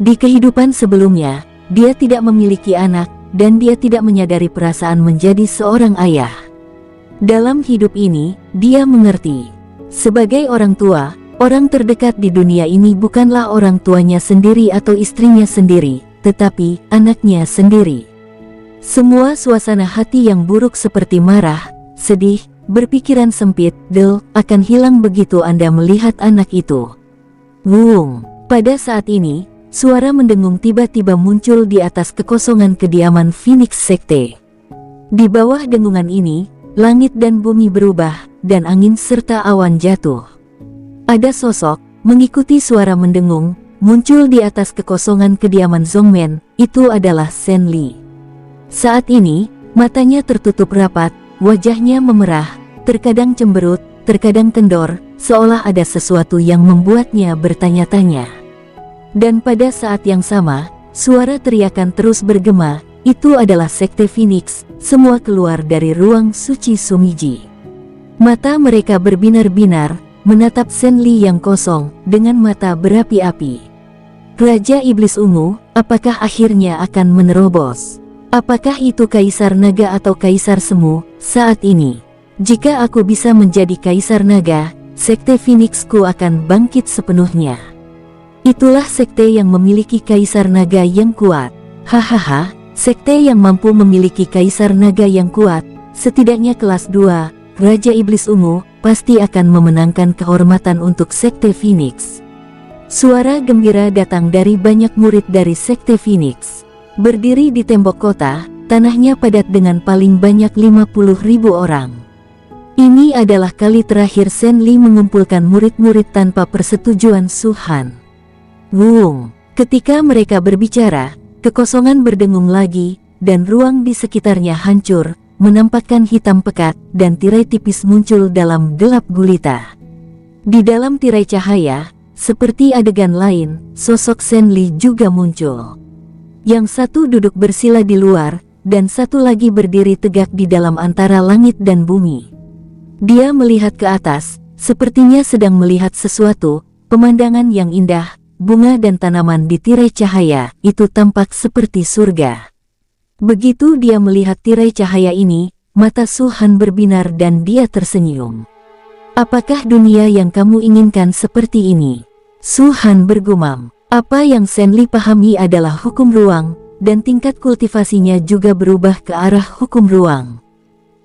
Di kehidupan sebelumnya, dia tidak memiliki anak, dan dia tidak menyadari perasaan menjadi seorang ayah. Dalam hidup ini, dia mengerti. Sebagai orang tua, orang terdekat di dunia ini bukanlah orang tuanya sendiri atau istrinya sendiri, tetapi anaknya sendiri. Semua suasana hati yang buruk seperti marah, sedih, berpikiran sempit, akan hilang begitu Anda melihat anak itu. Wung, pada saat ini, suara mendengung tiba-tiba muncul di atas kekosongan kediaman Phoenix Sekte. Di bawah dengungan ini, langit dan bumi berubah, dan angin serta awan jatuh. Ada sosok, mengikuti suara mendengung, muncul di atas kekosongan kediaman Zongmen, itu adalah Shen Li. Saat ini, matanya tertutup rapat, wajahnya memerah, terkadang cemberut, terkadang kendor, seolah ada sesuatu yang membuatnya bertanya-tanya. Dan pada saat yang sama, suara teriakan terus bergema, itu adalah Sekte Phoenix, semua keluar dari ruang suci Sumiji. Mata mereka berbinar-binar, menatap Shen Li yang kosong, dengan mata berapi-api. Raja Iblis Ungu, apakah akhirnya akan menerobos? Apakah itu Kaisar Naga atau Kaisar Semu, saat ini? Jika aku bisa menjadi Kaisar Naga, Sekte Phoenixku akan bangkit sepenuhnya. Itulah sekte yang memiliki Kaisar Naga yang kuat. Hahaha, Sekte yang mampu memiliki kaisar naga yang kuat, setidaknya kelas 2, Raja Iblis Ungu, pasti akan memenangkan kehormatan untuk Sekte Phoenix. Suara gembira datang dari banyak murid dari Sekte Phoenix. Berdiri di tembok kota, tanahnya padat dengan paling banyak 50.000 orang. Ini adalah kali terakhir Shen Li mengumpulkan murid-murid tanpa persetujuan Su Han. Wung, ketika mereka berbicara, kekosongan berdengung lagi, dan ruang di sekitarnya hancur, menampakkan hitam pekat, dan tirai tipis muncul dalam gelap gulita. Di dalam tirai cahaya, seperti adegan lain, sosok Shen Li juga muncul. Yang satu duduk bersila di luar, dan satu lagi berdiri tegak di dalam antara langit dan bumi. Dia melihat ke atas, sepertinya sedang melihat sesuatu, pemandangan yang indah. Bunga dan tanaman di tirai cahaya, itu tampak seperti surga. Begitu dia melihat tirai cahaya ini, mata Su Han berbinar dan dia tersenyum. Apakah dunia yang kamu inginkan seperti ini? Su Han bergumam. Apa yang Shen Li pahami adalah hukum ruang, dan tingkat kultivasinya juga berubah ke arah hukum ruang.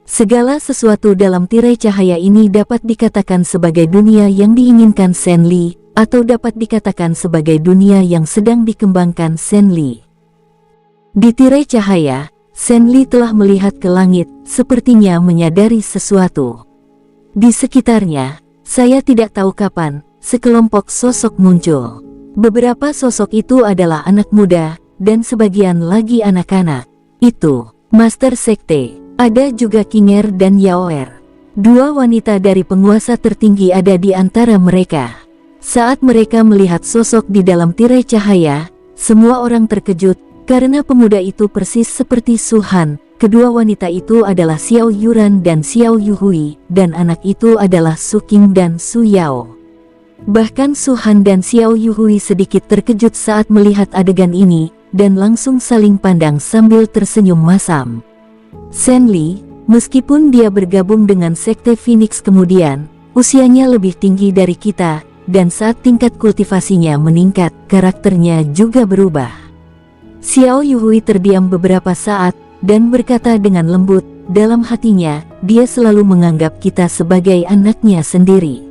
Segala sesuatu dalam tirai cahaya ini dapat dikatakan sebagai dunia yang diinginkan Shen Li, atau dapat dikatakan sebagai dunia yang sedang dikembangkan Shen Li. Di tirai cahaya, Shen Li telah melihat ke langit, sepertinya menyadari sesuatu. Di sekitarnya, saya tidak tahu kapan, sekelompok sosok muncul. Beberapa sosok itu adalah anak muda, dan sebagian lagi anak-anak. Itu, Master Sekte, ada juga Qinger dan Yaoer. Dua wanita dari penguasa tertinggi ada di antara mereka. Saat mereka melihat sosok di dalam tirai cahaya, semua orang terkejut, karena pemuda itu persis seperti Su Han. Kedua wanita itu adalah Xiao Yuran dan Xiao Yuhui, dan anak itu adalah Su Qing dan Su Yao. Bahkan Su Han dan Xiao Yuhui sedikit terkejut saat melihat adegan ini, dan langsung saling pandang sambil tersenyum masam. Shen Li, meskipun dia bergabung dengan Sekte Phoenix kemudian, usianya lebih tinggi dari kita, dan saat tingkat kultivasinya meningkat, karakternya juga berubah. Xiao Yuhui terdiam beberapa saat, dan berkata dengan lembut, dalam hatinya, dia selalu menganggap kita sebagai anaknya sendiri.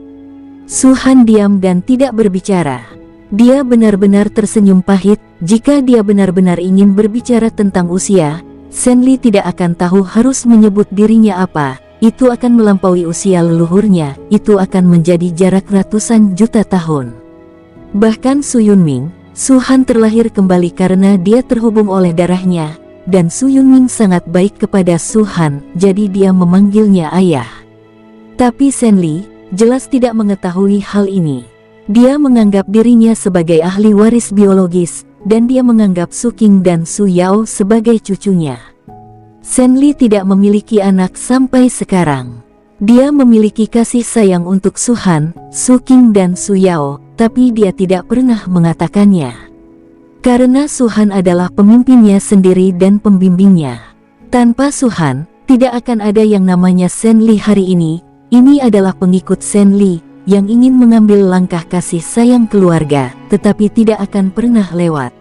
Su Han diam dan tidak berbicara. Dia benar-benar tersenyum pahit. Jika dia benar-benar ingin berbicara tentang usia, Shen Li tidak akan tahu harus menyebut dirinya apa. Itu akan melampaui usia leluhurnya, itu akan menjadi jarak ratusan juta tahun. Bahkan Su Yunming, Su Han terlahir kembali karena dia terhubung oleh darahnya, dan Su Yunming sangat baik kepada Su Han, jadi dia memanggilnya ayah. Tapi Shen Li, jelas tidak mengetahui hal ini. Dia menganggap dirinya sebagai ahli waris biologis, dan dia menganggap Su Qing dan Su Yao sebagai cucunya. Shen Li tidak memiliki anak sampai sekarang. Dia memiliki kasih sayang untuk Su Han, Su Qing dan Su Yao, tapi dia tidak pernah mengatakannya. Karena Su Han adalah pemimpinnya sendiri dan pembimbingnya. Tanpa Su Han, tidak akan ada yang namanya Shen Li hari ini. Ini adalah pengikut Shen Li, yang ingin mengambil langkah kasih sayang keluarga, tetapi tidak akan pernah lewat.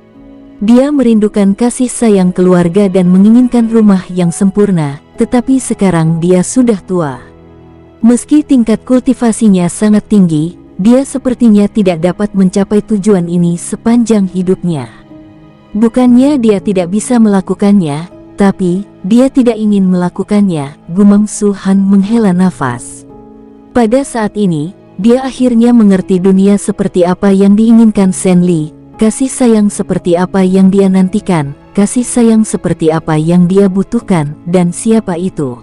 Dia merindukan kasih sayang keluarga dan menginginkan rumah yang sempurna, tetapi sekarang dia sudah tua. Meski tingkat kultivasinya sangat tinggi, dia sepertinya tidak dapat mencapai tujuan ini sepanjang hidupnya. Bukannya dia tidak bisa melakukannya, tapi dia tidak ingin melakukannya, gumam Su Han menghela nafas. Pada saat ini, dia akhirnya mengerti dunia seperti apa yang diinginkan Shen Li. Kasih sayang seperti apa yang dia nantikan, kasih sayang seperti apa yang dia butuhkan, dan siapa itu.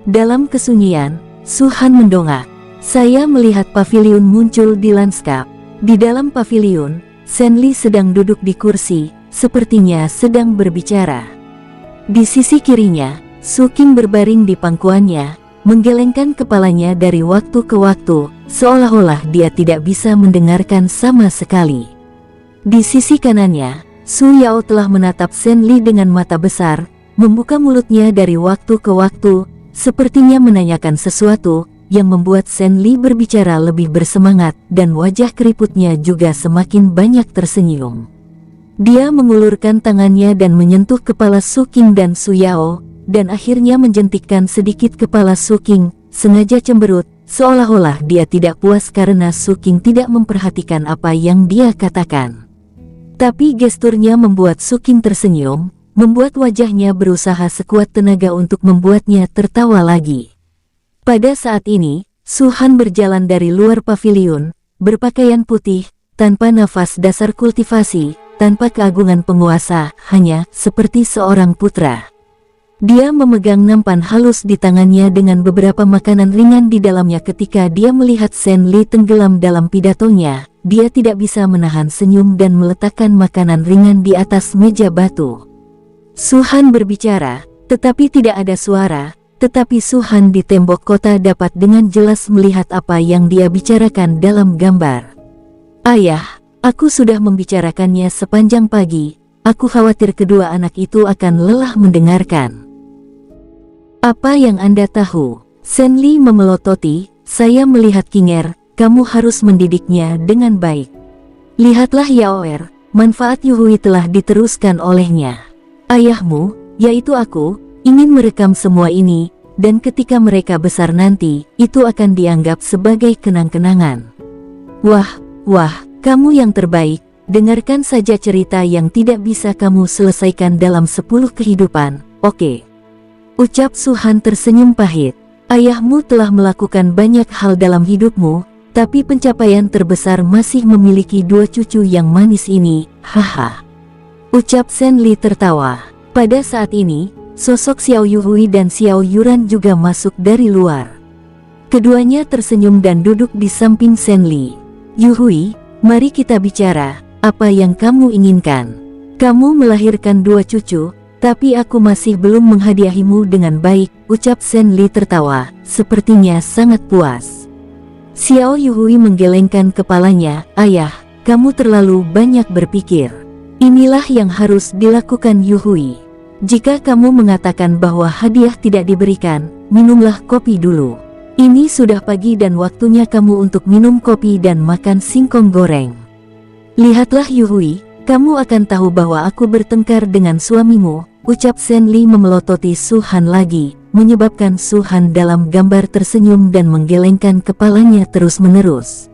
Dalam kesunyian, Su Han mendongak. Saya melihat paviliun muncul di lanskap. Di dalam paviliun, Shen Li sedang duduk di kursi, sepertinya sedang berbicara. Di sisi kirinya, Su Qing berbaring di pangkuannya, menggelengkan kepalanya dari waktu ke waktu, seolah-olah dia tidak bisa mendengarkan sama sekali. Di sisi kanannya, Su Yao telah menatap Shen Li dengan mata besar, membuka mulutnya dari waktu ke waktu, sepertinya menanyakan sesuatu, yang membuat Shen Li berbicara lebih bersemangat, dan wajah keriputnya juga semakin banyak tersenyum. Dia mengulurkan tangannya dan menyentuh kepala Su Qing dan Su Yao, dan akhirnya menjentikkan sedikit kepala Su Qing, sengaja cemberut, seolah-olah dia tidak puas karena Su Qing tidak memperhatikan apa yang dia katakan. Tapi gesturnya membuat Su Qing tersenyum, membuat wajahnya berusaha sekuat tenaga untuk membuatnya tertawa lagi. Pada saat ini, Su Han berjalan dari luar paviliun, berpakaian putih, tanpa nafas dasar kultivasi, tanpa keagungan penguasa, hanya seperti seorang putra. Dia memegang nampan halus di tangannya dengan beberapa makanan ringan di dalamnya. Ketika dia melihat Shen Li tenggelam dalam pidatonya, dia tidak bisa menahan senyum dan meletakkan makanan ringan di atas meja batu. Su Han berbicara, tetapi tidak ada suara, tetapi Su Han di tembok kota dapat dengan jelas melihat apa yang dia bicarakan dalam gambar. Ayah, aku sudah membicarakannya sepanjang pagi, aku khawatir kedua anak itu akan lelah mendengarkan. Apa yang Anda tahu? Shen Li memelototi, saya melihat Qinger, kamu harus mendidiknya dengan baik. Lihatlah Yaoer, manfaat Yuhui telah diteruskan olehnya. Ayahmu, yaitu aku, ingin merekam semua ini, dan ketika mereka besar nanti, itu akan dianggap sebagai kenang-kenangan. Wah, kamu yang terbaik, dengarkan saja cerita yang tidak bisa kamu selesaikan dalam 10 kehidupan, oke? Ucap Su Han tersenyum pahit. Ayahmu telah melakukan banyak hal dalam hidupmu, tapi pencapaian terbesar masih memiliki 2 cucu yang manis ini, haha. Ucap Shen Li tertawa. Pada saat ini, sosok Xiao Yuhui dan Xiao Yuran juga masuk dari luar. Keduanya tersenyum dan duduk di samping Shen Li. Yuhui, mari kita bicara, apa yang kamu inginkan? Kamu melahirkan 2 cucu, tapi aku masih belum menghadiahimu dengan baik, ucap Shen Li tertawa, sepertinya sangat puas. Xiao Yuhui menggelengkan kepalanya, ayah, kamu terlalu banyak berpikir. Inilah yang harus dilakukan Yuhui. Jika kamu mengatakan bahwa hadiah tidak diberikan, minumlah kopi dulu. Ini sudah pagi dan waktunya kamu untuk minum kopi dan makan singkong goreng. Lihatlah Yuhui, kamu akan tahu bahwa aku bertengkar dengan suamimu, ucap Shen Li memelototi Su Han lagi, menyebabkan Su Han dalam gambar tersenyum dan menggelengkan kepalanya terus-menerus.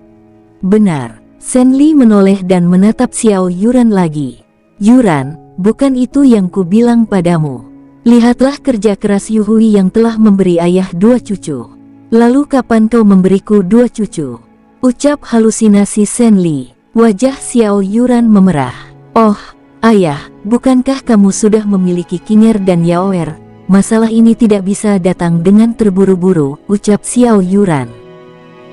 Benar, Shen Li menoleh dan menatap Xiao Yuran lagi. Yuran, bukan itu yang ku bilang padamu. Lihatlah kerja keras Yuhui yang telah memberi ayah 2 cucu. Lalu kapan kau memberiku 2 cucu? Ucap halusinasi Shen Li. Wajah Xiao Yuran memerah. Oh, ayah, bukankah kamu sudah memiliki Qinger dan Yaoer? Masalah ini tidak bisa datang dengan terburu-buru, ucap Xiao Yuran.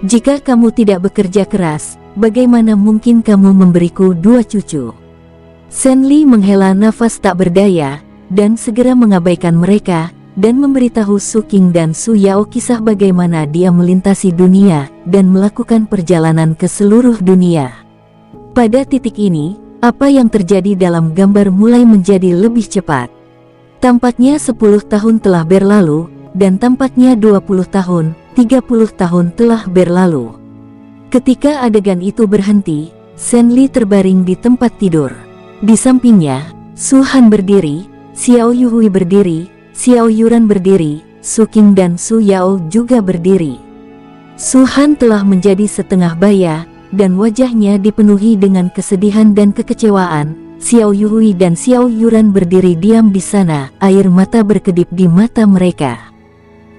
Jika kamu tidak bekerja keras, bagaimana mungkin kamu memberiku 2 cucu? Shen Li menghela nafas tak berdaya, dan segera mengabaikan mereka, dan memberitahu Su Qing dan Su Yao kisah bagaimana dia melintasi dunia, dan melakukan perjalanan ke seluruh dunia. Pada titik ini, apa yang terjadi dalam gambar mulai menjadi lebih cepat. Tampaknya 10 tahun telah berlalu, dan tampaknya 20 tahun, 30 tahun telah berlalu. Ketika adegan itu berhenti, Shen Li terbaring di tempat tidur. Di sampingnya, Su Han berdiri, Xiao Yuhui berdiri, Xiao Yuran berdiri, Su Qing dan Su Yao juga berdiri. Su Han telah menjadi setengah baya, dan wajahnya dipenuhi dengan kesedihan dan kekecewaan. Xiao Yuhui dan Xiao Yuran berdiri diam di sana, air mata berkedip di mata mereka.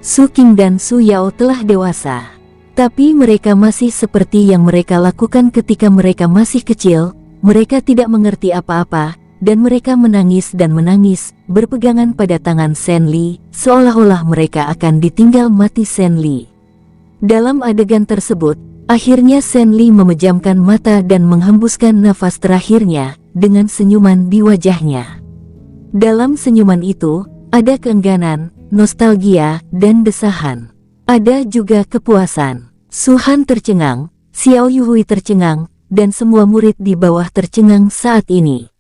Su Qing dan Su Yao telah dewasa, tapi mereka masih seperti yang mereka lakukan ketika mereka masih kecil. Mereka tidak mengerti apa-apa, dan mereka menangis dan menangis, berpegangan pada tangan Shen Li, seolah-olah mereka akan ditinggal mati Shen Li. Dalam adegan tersebut, akhirnya Shen Li memejamkan mata dan menghembuskan nafas terakhirnya, dengan senyuman di wajahnya. Dalam senyuman itu, ada keengganan, nostalgia, dan desahan. Ada juga kepuasan. Su Han tercengang, Xiao Yuhui tercengang, dan semua murid di bawah tercengang saat ini.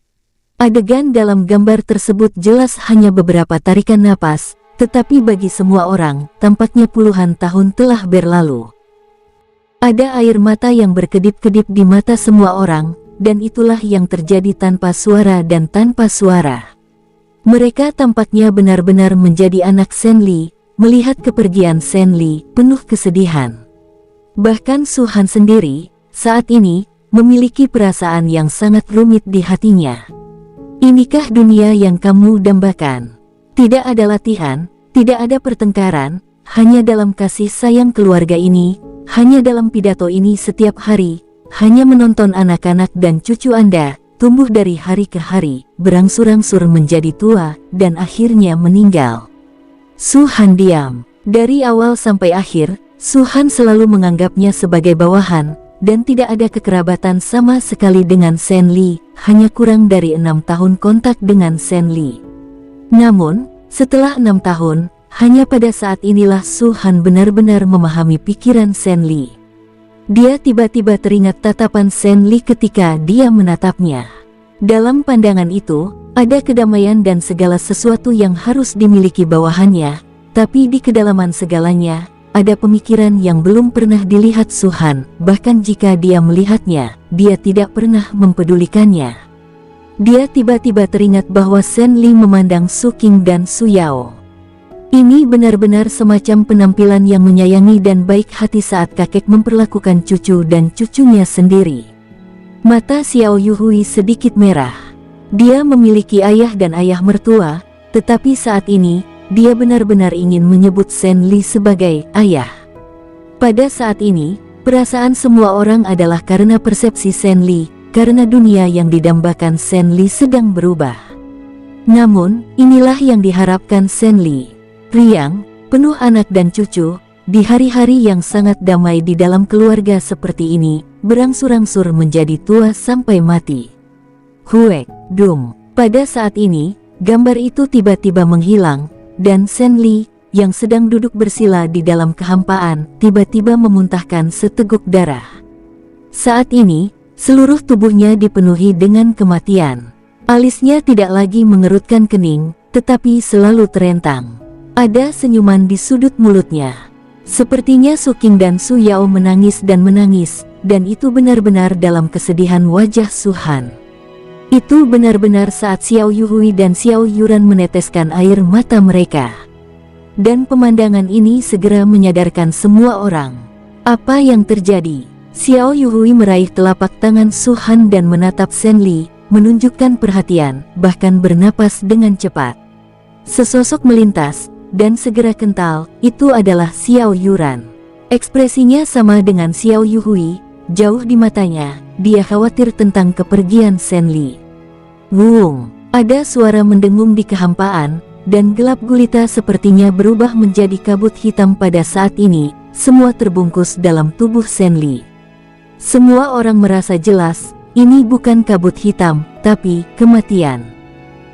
Adegan dalam gambar tersebut jelas hanya beberapa tarikan napas, tetapi bagi semua orang, tampaknya puluhan tahun telah berlalu. Ada air mata yang berkedip-kedip di mata semua orang, dan itulah yang terjadi tanpa suara dan tanpa suara. Mereka tampaknya benar-benar menjadi anak Senli, melihat kepergian Senli penuh kesedihan. Bahkan Su Han sendiri, saat ini, memiliki perasaan yang sangat rumit di hatinya. Inikah dunia yang kamu dambakan? Tidak ada latihan, tidak ada pertengkaran, hanya dalam kasih sayang keluarga ini, hanya dalam pidato ini setiap hari, hanya menonton anak-anak dan cucu Anda tumbuh dari hari ke hari, berangsur-angsur menjadi tua, dan akhirnya meninggal. Su Han diam. Dari awal sampai akhir, Su Han selalu menganggapnya sebagai bawahan, dan tidak ada kekerabatan sama sekali dengan Senli, hanya kurang dari 6 tahun kontak dengan Senli. Namun, setelah 6 tahun, hanya pada saat inilah Su Han benar-benar memahami pikiran Senli. Dia tiba-tiba teringat tatapan Senli ketika dia menatapnya. Dalam pandangan itu, ada kedamaian dan segala sesuatu yang harus dimiliki bawahannya, tapi di kedalaman segalanya, ada pemikiran yang belum pernah dilihat Su Han, bahkan jika dia melihatnya, dia tidak pernah mempedulikannya. Dia tiba-tiba teringat bahwa Senli memandang Su Qing dan Su Yao. Ini benar-benar semacam penampilan yang menyayangi dan baik hati saat kakek memperlakukan cucu dan cucunya sendiri. Mata Xiao Yuhui sedikit merah. Dia memiliki ayah dan ayah mertua, tetapi saat ini, dia benar-benar ingin menyebut Senli sebagai ayah. Pada saat ini, perasaan semua orang adalah karena persepsi Senli, karena dunia yang didambakan Senli sedang berubah. Namun, inilah yang diharapkan Senli. Riang, penuh anak dan cucu, di hari-hari yang sangat damai di dalam keluarga seperti ini, berangsur-angsur menjadi tua sampai mati. Huek, Dum. Pada saat ini, gambar itu tiba-tiba menghilang, dan Senli, yang sedang duduk bersila di dalam kehampaan, tiba-tiba memuntahkan seteguk darah. Saat ini, seluruh tubuhnya dipenuhi dengan kematian. Alisnya tidak lagi mengerutkan kening, tetapi selalu terentang. Ada senyuman di sudut mulutnya. Sepertinya Su Qing dan Su Yao menangis, dan itu benar-benar dalam kesedihan wajah Su Han. Itu benar-benar saat Xiao Yuhui dan Xiao Yuran meneteskan air mata mereka. Dan pemandangan ini segera menyadarkan semua orang. Apa yang terjadi? Xiao Yuhui meraih telapak tangan Su Han dan menatap Senli, menunjukkan perhatian, bahkan bernapas dengan cepat. Sesosok melintas, dan segera kental, itu adalah Xiao Yuran. Ekspresinya sama dengan Xiao Yuhui, jauh di matanya, dia khawatir tentang kepergian Senli. Wung, ada suara mendengung di kehampaan, dan gelap gulita sepertinya berubah menjadi kabut hitam pada saat ini, semua terbungkus dalam tubuh Senli. Semua orang merasa jelas, ini bukan kabut hitam, tapi kematian.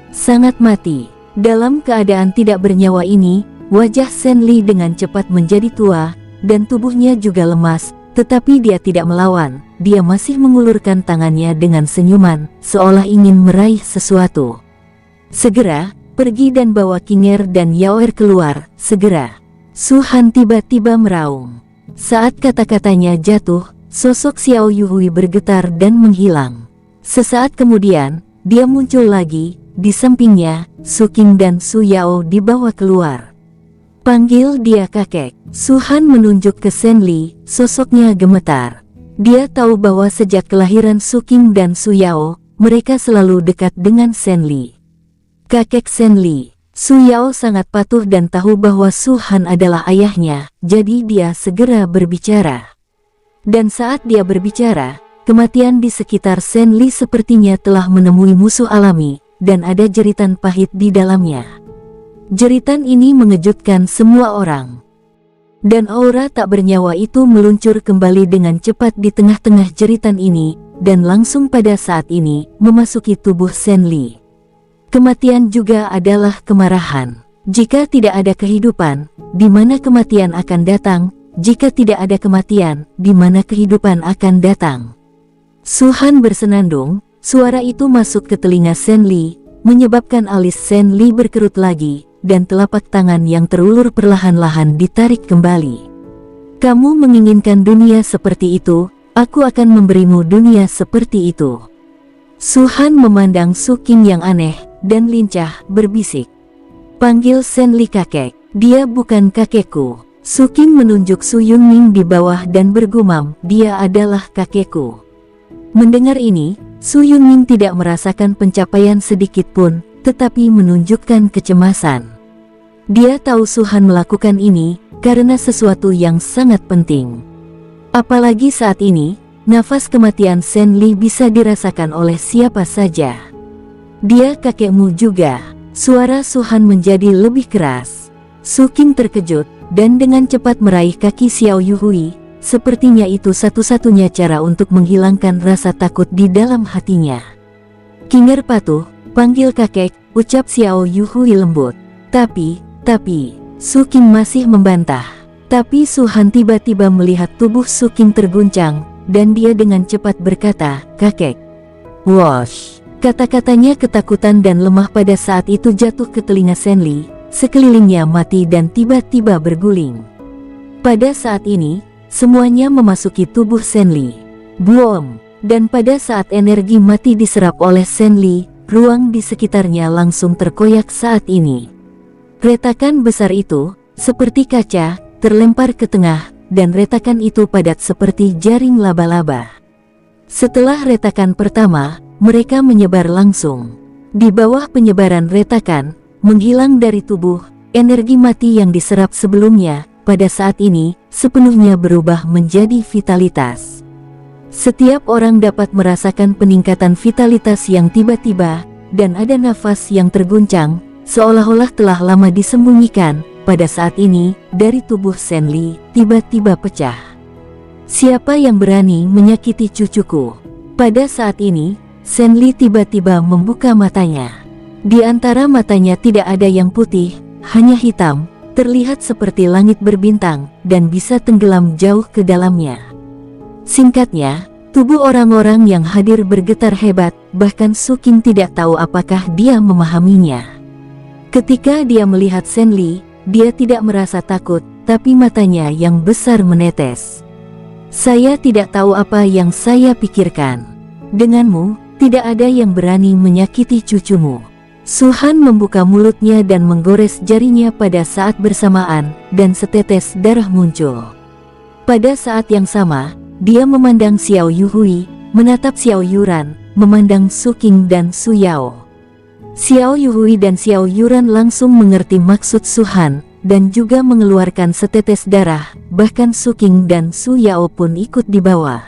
Sangat mati. Dalam keadaan tidak bernyawa ini, wajah Senli dengan cepat menjadi tua, dan tubuhnya juga lemas, tetapi dia tidak melawan, dia masih mengulurkan tangannya dengan senyuman, seolah ingin meraih sesuatu. Segera, pergi dan bawa Qinger dan Yaoer keluar, segera. Su Han tiba-tiba meraung. Saat kata-katanya jatuh, sosok Xiao Yuhui bergetar dan menghilang. Sesaat kemudian, dia muncul lagi, di sampingnya, Su Qing dan Su Yao dibawa keluar. Panggil dia kakek. Su Han menunjuk ke Senli, sosoknya gemetar. Dia tahu bahwa sejak kelahiran Su Qing dan Su Yao, mereka selalu dekat dengan Senli. Kakek Senli. Su Yao sangat patuh dan tahu bahwa Su Han adalah ayahnya, jadi dia segera berbicara. Dan saat dia berbicara, kematian di sekitar Senli sepertinya telah menemui musuh alami, dan ada jeritan pahit di dalamnya. Jeritan ini mengejutkan semua orang. Dan aura tak bernyawa itu meluncur kembali dengan cepat di tengah-tengah jeritan ini, dan langsung pada saat ini, memasuki tubuh Senli. Kematian juga adalah kemarahan. Jika tidak ada kehidupan, di mana kematian akan datang? Jika tidak ada kematian, di mana kehidupan akan datang? Su Han bersenandung, suara itu masuk ke telinga Senli, menyebabkan alis Senli berkerut lagi, dan telapak tangan yang terulur perlahan-lahan ditarik kembali. Kamu menginginkan dunia seperti itu, aku akan memberimu dunia seperti itu. Su Han memandang Su Qing yang aneh dan lincah, berbisik. Panggil Senli kakek, dia bukan kakekku. Su Qing menunjuk Su Yunming di bawah dan bergumam, dia adalah kakekku. Mendengar ini, Su Yunming tidak merasakan pencapaian sedikit pun, tetapi menunjukkan kecemasan. Dia tahu Su Han melakukan ini karena sesuatu yang sangat penting. Apalagi saat ini, nafas kematian Senli bisa dirasakan oleh siapa saja. Dia kakekmu juga. Suara Su Han menjadi lebih keras. Su Qing terkejut dan dengan cepat meraih kaki Xiao Yuhui. Sepertinya itu satu-satunya cara untuk menghilangkan rasa takut di dalam hatinya. Kinger patuh, panggil kakek, ucap Xiao Yuhui lembut. Tapi, Su Qing masih membantah. Tapi Su Han tiba-tiba melihat tubuh Su Qing terguncang, dan dia dengan cepat berkata, kakek. Wosh. Kata-katanya ketakutan dan lemah pada saat itu jatuh ke telinga Senli, sekelilingnya mati dan tiba-tiba berguling. Pada saat ini, semuanya memasuki tubuh Senli. Boom! Dan pada saat energi mati diserap oleh Senli, ruang di sekitarnya langsung terkoyak saat ini. Retakan besar itu, seperti kaca, terlempar ke tengah, dan retakan itu padat seperti jaring laba-laba. Setelah retakan pertama, mereka menyebar langsung. Di bawah penyebaran retakan, menghilang dari tubuh, energi mati yang diserap sebelumnya, pada saat ini, sepenuhnya berubah menjadi vitalitas. Setiap orang dapat merasakan peningkatan vitalitas yang tiba-tiba, dan ada nafas yang terguncang, seolah-olah telah lama disembunyikan, pada saat ini, dari tubuh Senli, tiba-tiba pecah. Siapa yang berani menyakiti cucuku? Pada saat ini, Senli tiba-tiba membuka matanya. Di antara matanya tidak ada yang putih, hanya hitam, terlihat seperti langit berbintang, dan bisa tenggelam jauh ke dalamnya. Singkatnya, tubuh orang-orang yang hadir bergetar hebat, bahkan Su Qing tidak tahu apakah dia memahaminya. Ketika dia melihat Senli, dia tidak merasa takut, tapi matanya yang besar menetes. Saya tidak tahu apa yang saya pikirkan. Denganmu, tidak ada yang berani menyakiti cucumu. Su Han membuka mulutnya dan menggores jarinya pada saat bersamaan, dan setetes darah muncul. Pada saat yang sama, dia memandang Xiao Yuhui, menatap Xiao Yuran, memandang Su Qing dan Su Yao. Xiao Yuhui dan Xiao Yuran langsung mengerti maksud Su Han, dan juga mengeluarkan setetes darah, bahkan Su Qing dan Su Yao pun ikut di bawah.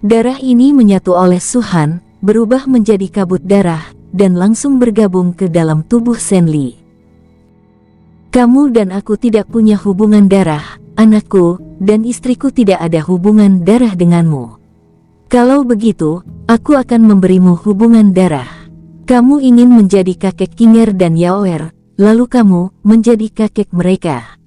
Darah ini menyatu oleh Su Han, berubah menjadi kabut darah, dan langsung bergabung ke dalam tubuh Senli. Kamu dan aku tidak punya hubungan darah, anakku, dan istriku tidak ada hubungan darah denganmu. Kalau begitu, aku akan memberimu hubungan darah. Kamu ingin menjadi kakek Kinger dan Yaoer, lalu kamu menjadi kakek mereka.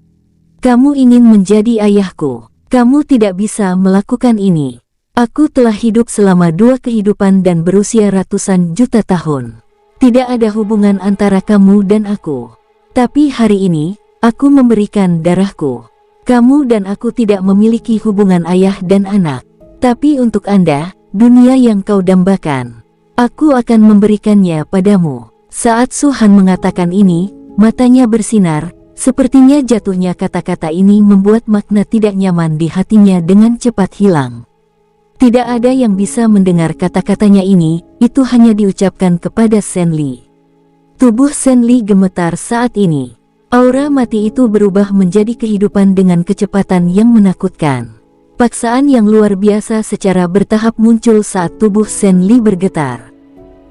Kamu ingin menjadi ayahku. Kamu tidak bisa melakukan ini. Aku telah hidup selama 2 kehidupan dan berusia ratusan juta tahun. Tidak ada hubungan antara kamu dan aku. Tapi hari ini, aku memberikan darahku. Kamu dan aku tidak memiliki hubungan ayah dan anak. Tapi untuk Anda, dunia yang kau dambakan, aku akan memberikannya padamu. Saat Su Han mengatakan ini, matanya bersinar. Sepertinya jatuhnya kata-kata ini membuat makna tidak nyaman di hatinya dengan cepat hilang. Tidak ada yang bisa mendengar kata-katanya ini, itu hanya diucapkan kepada Senli. Tubuh Senli gemetar saat ini. Aura mati itu berubah menjadi kehidupan dengan kecepatan yang menakutkan. Paksaan yang luar biasa secara bertahap muncul saat tubuh Senli bergetar.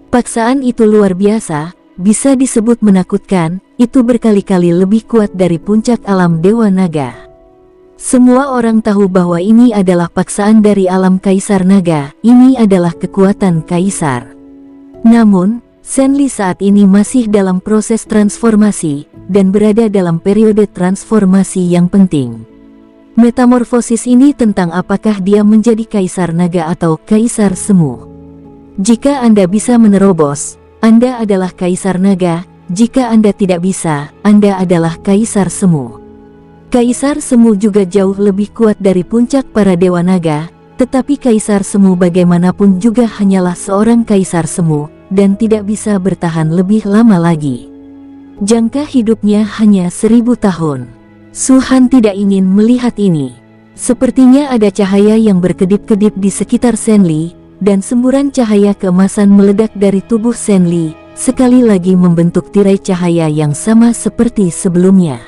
Paksaan itu luar biasa, bisa disebut menakutkan, itu berkali-kali lebih kuat dari puncak alam Dewa Naga. Semua orang tahu bahwa ini adalah paksaan dari alam Kaisar Naga, ini adalah kekuatan Kaisar. Namun, Senli saat ini masih dalam proses transformasi, dan berada dalam periode transformasi yang penting. Metamorfosis ini tentang apakah dia menjadi Kaisar Naga atau Kaisar Semu. Jika Anda bisa menerobos, Anda adalah Kaisar Naga, jika Anda tidak bisa, Anda adalah Kaisar Semu. Kaisar Semu juga jauh lebih kuat dari puncak para Dewa Naga, Tetapi Kaisar Semu bagaimanapun juga hanyalah seorang Kaisar Semu, dan tidak bisa bertahan lebih lama lagi. Jangka hidupnya hanya 1000 tahun. Su Han tidak ingin melihat ini. Sepertinya ada cahaya yang berkedip-kedip di sekitar Shen Li, dan semburan cahaya keemasan meledak dari tubuh Shen Li, sekali lagi membentuk tirai cahaya yang sama seperti sebelumnya.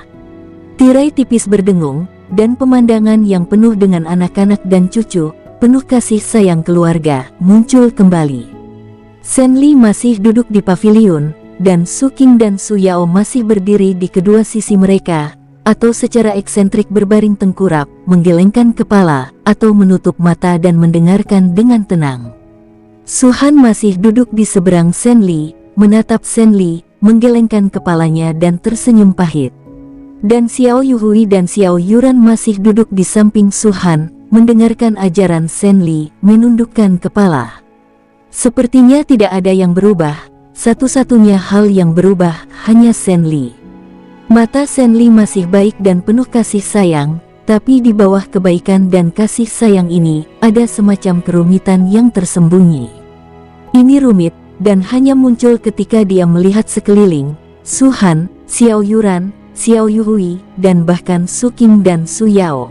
Tirai tipis berdengung, dan pemandangan yang penuh dengan anak-anak dan cucu, penuh kasih sayang keluarga, muncul kembali. Shen Li masih duduk di pavilion, dan Su Qing dan Su Yao masih berdiri di kedua sisi mereka, atau secara eksentrik berbaring tengkurap, menggelengkan kepala, atau menutup mata dan mendengarkan dengan tenang. Su Han masih duduk di seberang Shen Li, menatap Shen Li, menggelengkan kepalanya dan tersenyum pahit. Dan Xiao Yuhui dan Xiao Yuran masih duduk di samping Su Han, mendengarkan ajaran Shen Li, menundukkan kepala. Sepertinya tidak ada yang berubah, satu-satunya hal yang berubah hanya Shen Li. Mata Shen Li masih baik dan penuh kasih sayang, tapi di bawah kebaikan dan kasih sayang ini, ada semacam kerumitan yang tersembunyi. Ini rumit, dan hanya muncul ketika dia melihat sekeliling, Su Han, Xiao Yuran, Xiao Yuhui, dan bahkan Su Qing dan Su Yao.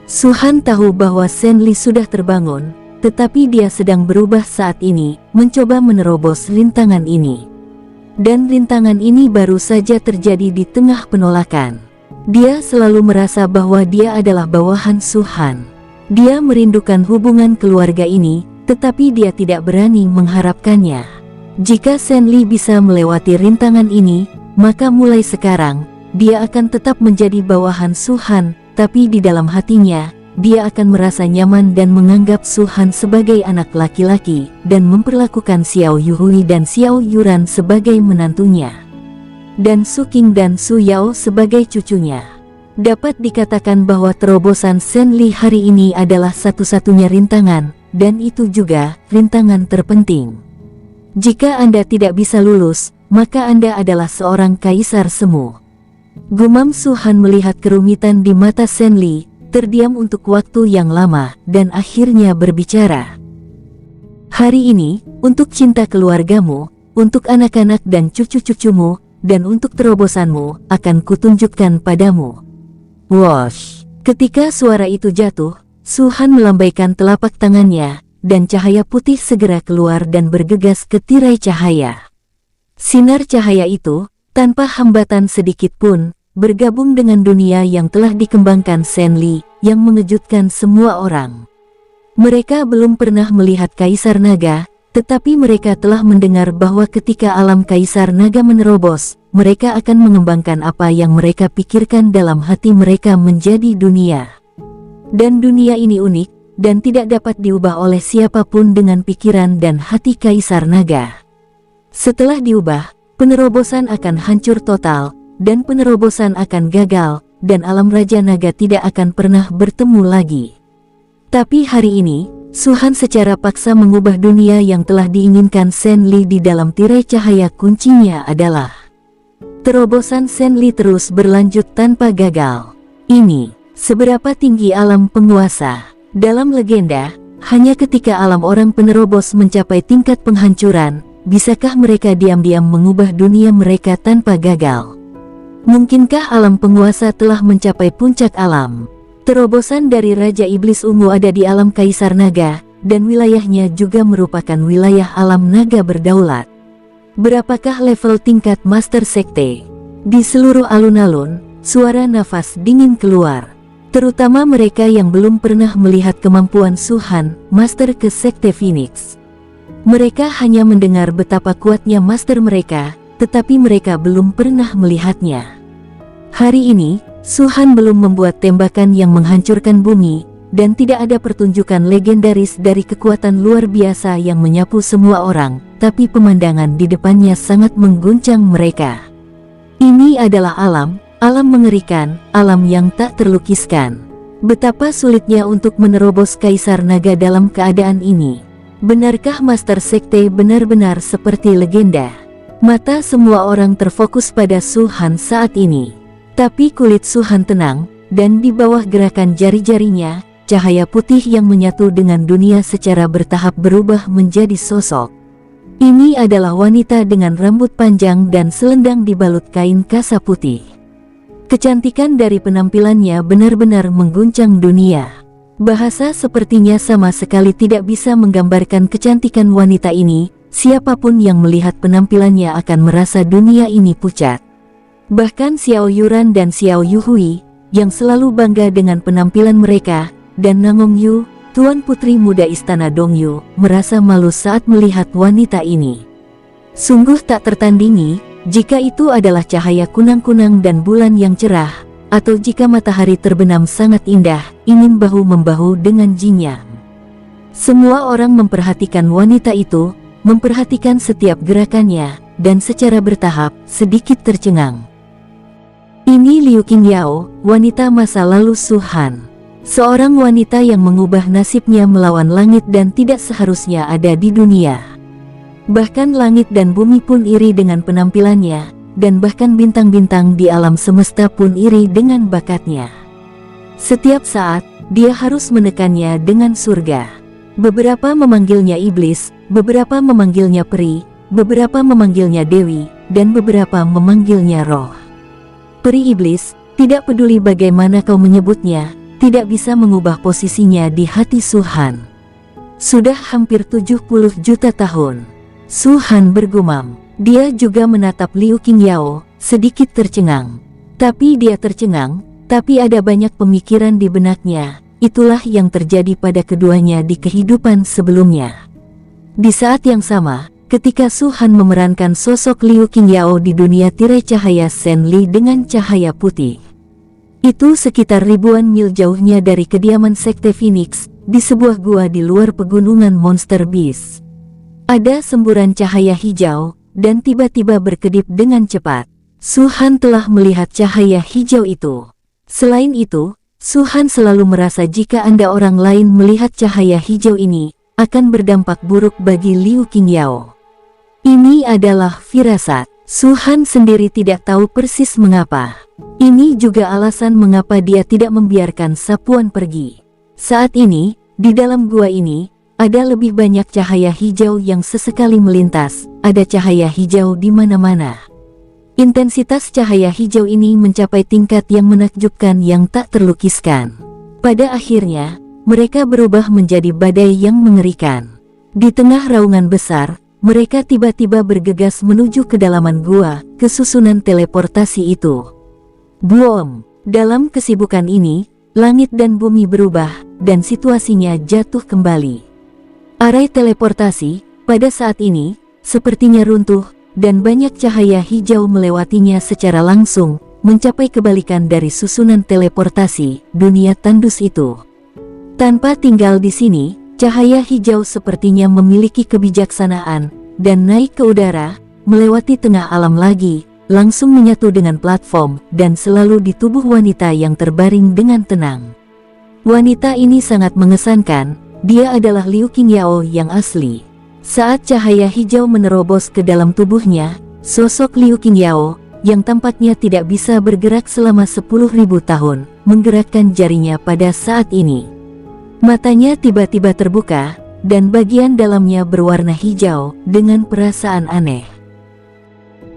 Su Han tahu bahwa Shen Li sudah terbangun, tetapi dia sedang berubah saat ini, mencoba menerobos rintangan ini. Dan rintangan ini baru saja terjadi di tengah penolakan. Dia selalu merasa bahwa dia adalah bawahan Su Han. Dia merindukan hubungan keluarga ini, tetapi dia tidak berani mengharapkannya. Jika Shen Li bisa melewati rintangan ini, maka mulai sekarang, dia akan tetap menjadi bawahan Su Han, tapi di dalam hatinya, dia akan merasa nyaman dan menganggap Su Han sebagai anak laki-laki, dan memperlakukan Xiao Yuhui dan Xiao Yuran sebagai menantunya, dan Su Qing dan Su Yao sebagai cucunya. Dapat dikatakan bahwa terobosan Shen Li hari ini adalah satu-satunya rintangan, dan itu juga rintangan terpenting. Jika Anda tidak bisa lulus, maka Anda adalah seorang Kaisar Semu. Gumam Su Han melihat kerumitan di mata Shen Li, terdiam untuk waktu yang lama, dan akhirnya berbicara. Hari ini, untuk cinta keluargamu, untuk anak-anak dan cucu-cucumu, dan untuk terobosanmu, akan kutunjukkan padamu. Wosh! Ketika suara itu jatuh, Su Han melambaikan telapak tangannya, dan cahaya putih segera keluar dan bergegas ke tirai cahaya. Sinar cahaya itu, tanpa hambatan sedikit pun, bergabung dengan dunia yang telah dikembangkan Shen Li, yang mengejutkan semua orang. Mereka belum pernah melihat Kaisar Naga, tetapi mereka telah mendengar bahwa ketika alam Kaisar Naga menerobos, mereka akan mengembangkan apa yang mereka pikirkan dalam hati mereka menjadi dunia. Dan dunia ini unik, dan tidak dapat diubah oleh siapapun dengan pikiran dan hati Kaisar Naga. Setelah diubah, penerobosan akan hancur total, dan penerobosan akan gagal, dan alam Raja Naga tidak akan pernah bertemu lagi. Tapi hari ini, Su Han secara paksa mengubah dunia yang telah diinginkan Shen Li di dalam tirai cahaya. Kuncinya adalah terobosan Shen Li terus berlanjut tanpa gagal. Ini, seberapa tinggi alam penguasa. Dalam legenda, hanya ketika alam orang penerobos mencapai tingkat penghancuran, bisakah mereka diam-diam mengubah dunia mereka tanpa gagal? Mungkinkah alam penguasa telah mencapai puncak alam? Terobosan dari Raja Iblis Ungu ada di alam Kaisar Naga, dan wilayahnya juga merupakan wilayah alam naga berdaulat. Berapakah level tingkat Master Sekte? Di seluruh alun-alun, suara nafas dingin keluar. Terutama mereka yang belum pernah melihat kemampuan Su Han, Master ke Sekte Phoenix. Mereka hanya mendengar betapa kuatnya master mereka, tetapi mereka belum pernah melihatnya. Hari ini, Su Han belum membuat tembakan yang menghancurkan bumi, dan tidak ada pertunjukan legendaris dari kekuatan luar biasa yang menyapu semua orang, tapi pemandangan di depannya sangat mengguncang mereka. Ini adalah alam mengerikan, alam yang tak terlukiskan. Betapa sulitnya untuk menerobos Kaisar Naga dalam keadaan ini. Benarkah Master Sekte benar-benar seperti legenda? Mata semua orang terfokus pada Su Han saat ini. Tapi kulit Su Han tenang, dan di bawah gerakan jari-jarinya, cahaya putih yang menyatu dengan dunia secara bertahap berubah menjadi sosok. Ini adalah wanita dengan rambut panjang dan selendang dibalut kain kasa putih. Kecantikan dari penampilannya benar-benar mengguncang dunia. Bahasa sepertinya sama sekali tidak bisa menggambarkan kecantikan wanita ini. Siapapun yang melihat penampilannya akan merasa dunia ini pucat. Bahkan Xiao Yuran dan Xiao Yuhui, yang selalu bangga dengan penampilan mereka, dan Nangong Yu, Tuan Putri Muda Istana Dongyu, merasa malu saat melihat wanita ini. Sungguh tak tertandingi, jika itu adalah cahaya kunang-kunang dan bulan yang cerah, atau jika matahari terbenam sangat indah, ingin bahu-membahu dengan Jin Yang. Semua orang memperhatikan wanita itu, memperhatikan setiap gerakannya, dan secara bertahap, sedikit tercengang. Ini Liu Qingyao, wanita masa lalu Su Han. Seorang wanita yang mengubah nasibnya melawan langit dan tidak seharusnya ada di dunia. Bahkan langit dan bumi pun iri dengan penampilannya, dan bahkan bintang-bintang di alam semesta pun iri dengan bakatnya. Setiap saat, dia harus menekannya dengan surga. Beberapa memanggilnya iblis, beberapa memanggilnya peri, beberapa memanggilnya dewi, dan beberapa memanggilnya roh. Peri iblis, tidak peduli bagaimana kau menyebutnya, tidak bisa mengubah posisinya di hati Su Han. Sudah hampir 70 juta tahun. Su Han bergumam. Dia juga menatap Liu Qingyao, sedikit tercengang. Tapi dia tercengang, tapi ada banyak pemikiran di benaknya. Itulah yang terjadi pada keduanya di kehidupan sebelumnya. Di saat yang sama, ketika Su Han memerankan sosok Liu Qingyao di dunia tirai cahaya Senli dengan cahaya putih. Itu sekitar ribuan mil jauhnya dari kediaman Sekte Phoenix, di sebuah gua di luar pegunungan Monster Beast. Ada semburan cahaya hijau, dan tiba-tiba berkedip dengan cepat. Su Han telah melihat cahaya hijau itu. Selain itu, Su Han selalu merasa jika orang lain melihat cahaya hijau ini, akan berdampak buruk bagi Liu Qingyao. Ini adalah firasat. Su Han sendiri tidak tahu persis mengapa. Ini juga alasan mengapa dia tidak membiarkan sapuan pergi. Saat ini, di dalam gua ini, ada lebih banyak cahaya hijau yang sesekali melintas, ada cahaya hijau di mana-mana. Intensitas cahaya hijau ini mencapai tingkat yang menakjubkan yang tak terlukiskan. Pada akhirnya, mereka berubah menjadi badai yang mengerikan. Di tengah raungan besar, mereka tiba-tiba bergegas menuju kedalaman gua, kesusunan teleportasi itu. Boom! Dalam kesibukan ini, langit dan bumi berubah, dan situasinya jatuh kembali. Arai teleportasi, pada saat ini, sepertinya runtuh, dan banyak cahaya hijau melewatinya secara langsung, mencapai kebalikan dari susunan teleportasi, dunia tandus itu. Tanpa tinggal di sini, cahaya hijau sepertinya memiliki kebijaksanaan, dan naik ke udara, melewati tengah alam lagi, langsung menyatu dengan platform, dan selalu di tubuh wanita yang terbaring dengan tenang. Wanita ini sangat mengesankan, dia adalah Liu Qingyao yang asli. Saat cahaya hijau menerobos ke dalam tubuhnya, sosok Liu Qingyao, yang tampaknya tidak bisa bergerak selama 10.000 tahun, menggerakkan jarinya pada saat ini. Matanya tiba-tiba terbuka, dan bagian dalamnya berwarna hijau, dengan perasaan aneh.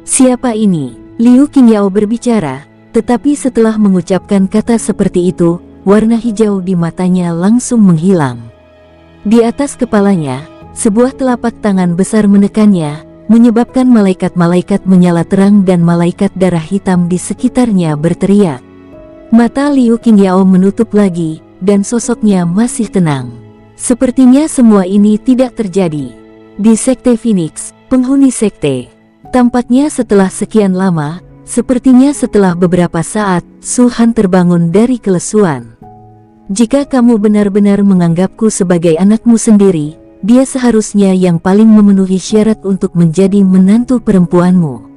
Siapa ini? Liu Qingyao berbicara, tetapi setelah mengucapkan kata seperti itu, warna hijau di matanya langsung menghilang. Di atas kepalanya, sebuah telapak tangan besar menekannya, menyebabkan malaikat-malaikat menyala terang dan malaikat darah hitam di sekitarnya berteriak. Mata Liu Qingyao menutup lagi, dan sosoknya masih tenang. Sepertinya semua ini tidak terjadi. Di Sekte Phoenix, penghuni sekte. Tampaknya setelah sekian lama, sepertinya setelah beberapa saat, Su Han terbangun dari kelesuan. Jika kamu benar-benar menganggapku sebagai anakmu sendiri, dia seharusnya yang paling memenuhi syarat untuk menjadi menantu perempuanmu.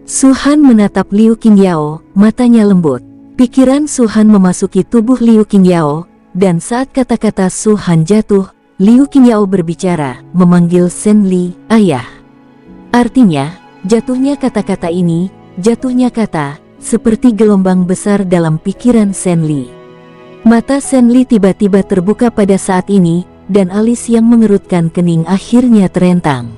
Su Han menatap Liu Qingyao, matanya lembut. Pikiran Su Han memasuki tubuh Liu Qingyao, dan saat kata-kata Su Han jatuh, Liu Qingyao berbicara, memanggil Senli, ayah. Artinya, jatuhnya kata-kata ini, jatuhnya kata, seperti gelombang besar dalam pikiran Senli. Mata Senli tiba-tiba terbuka pada saat ini, dan alis yang mengerutkan kening akhirnya terentang.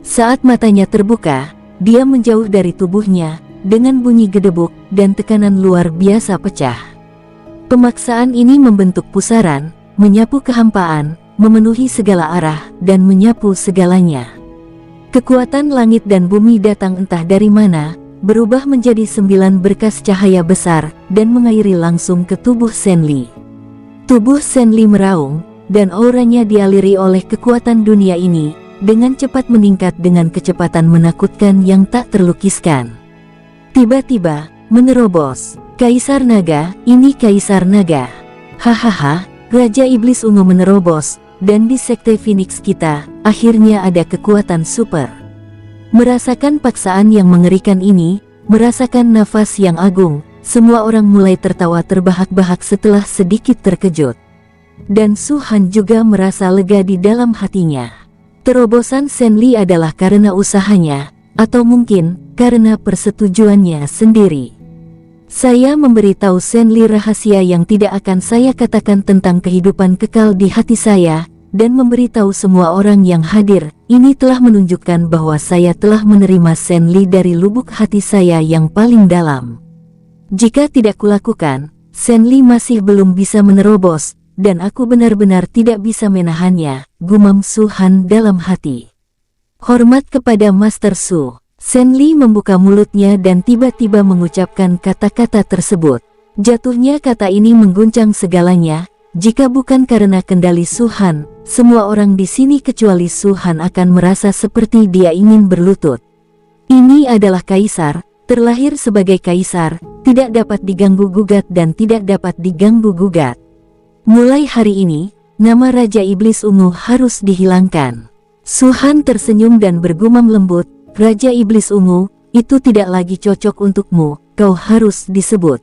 Saat matanya terbuka, dia menjauh dari tubuhnya, dengan bunyi gedebuk dan tekanan luar biasa pecah. Pemaksaan ini membentuk pusaran, menyapu kehampaan, memenuhi segala arah, dan menyapu segalanya. Kekuatan langit dan bumi datang entah dari mana, berubah menjadi 9 berkas cahaya besar, dan mengairi langsung ke tubuh Senli. Tubuh Senli meraung, dan auranya dialiri oleh kekuatan dunia ini, dengan cepat meningkat dengan kecepatan menakutkan yang tak terlukiskan. Tiba-tiba, menerobos. Kaisar Naga, ini Kaisar Naga. Hahaha, Raja Iblis Ungu menerobos, dan di Sekte Phoenix kita, akhirnya ada kekuatan super. Merasakan paksaan yang mengerikan ini, merasakan nafas yang agung, semua orang mulai tertawa terbahak-bahak setelah sedikit terkejut. Dan Su Han juga merasa lega di dalam hatinya. Terobosan Senli adalah karena usahanya, atau mungkin karena persetujuannya sendiri. Saya memberitahu Senli rahasia yang tidak akan saya katakan tentang kehidupan kekal di hati saya, dan memberitahu semua orang yang hadir, ini telah menunjukkan bahwa saya telah menerima Senli dari lubuk hati saya yang paling dalam. Jika tidak kulakukan, Senli masih belum bisa menerobos, dan aku benar-benar tidak bisa menahannya, gumam Su Han dalam hati. Hormat kepada Master Su. Senli membuka mulutnya dan tiba-tiba mengucapkan kata-kata tersebut. Jatuhnya kata ini mengguncang segalanya. Jika bukan karena kendali Su Han, semua orang di sini kecuali Su Han akan merasa seperti dia ingin berlutut. Ini adalah kaisar, terlahir sebagai kaisar, tidak dapat diganggu-gugat dan tidak dapat diganggu-gugat. Mulai hari ini, nama Raja Iblis Ungu harus dihilangkan. Su Han tersenyum dan bergumam lembut, Raja Iblis Ungu, itu tidak lagi cocok untukmu, kau harus disebut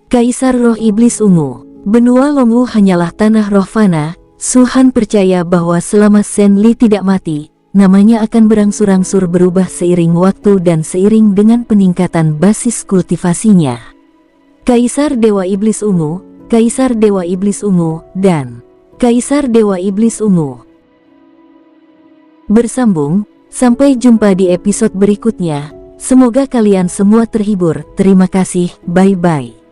Kaisar Roh Iblis Ungu. Benua Longwu hanyalah tanah roh fana. Su Han percaya bahwa selama Senli tidak mati, namanya akan berangsur-angsur berubah seiring waktu dan seiring dengan peningkatan basis kultivasinya. Kaisar Dewa Iblis Ungu, Kaisar Dewa Iblis Ungu, dan Kaisar Dewa Iblis Ungu. Bersambung, sampai jumpa di episode berikutnya. Semoga kalian semua terhibur. Terima kasih, bye-bye.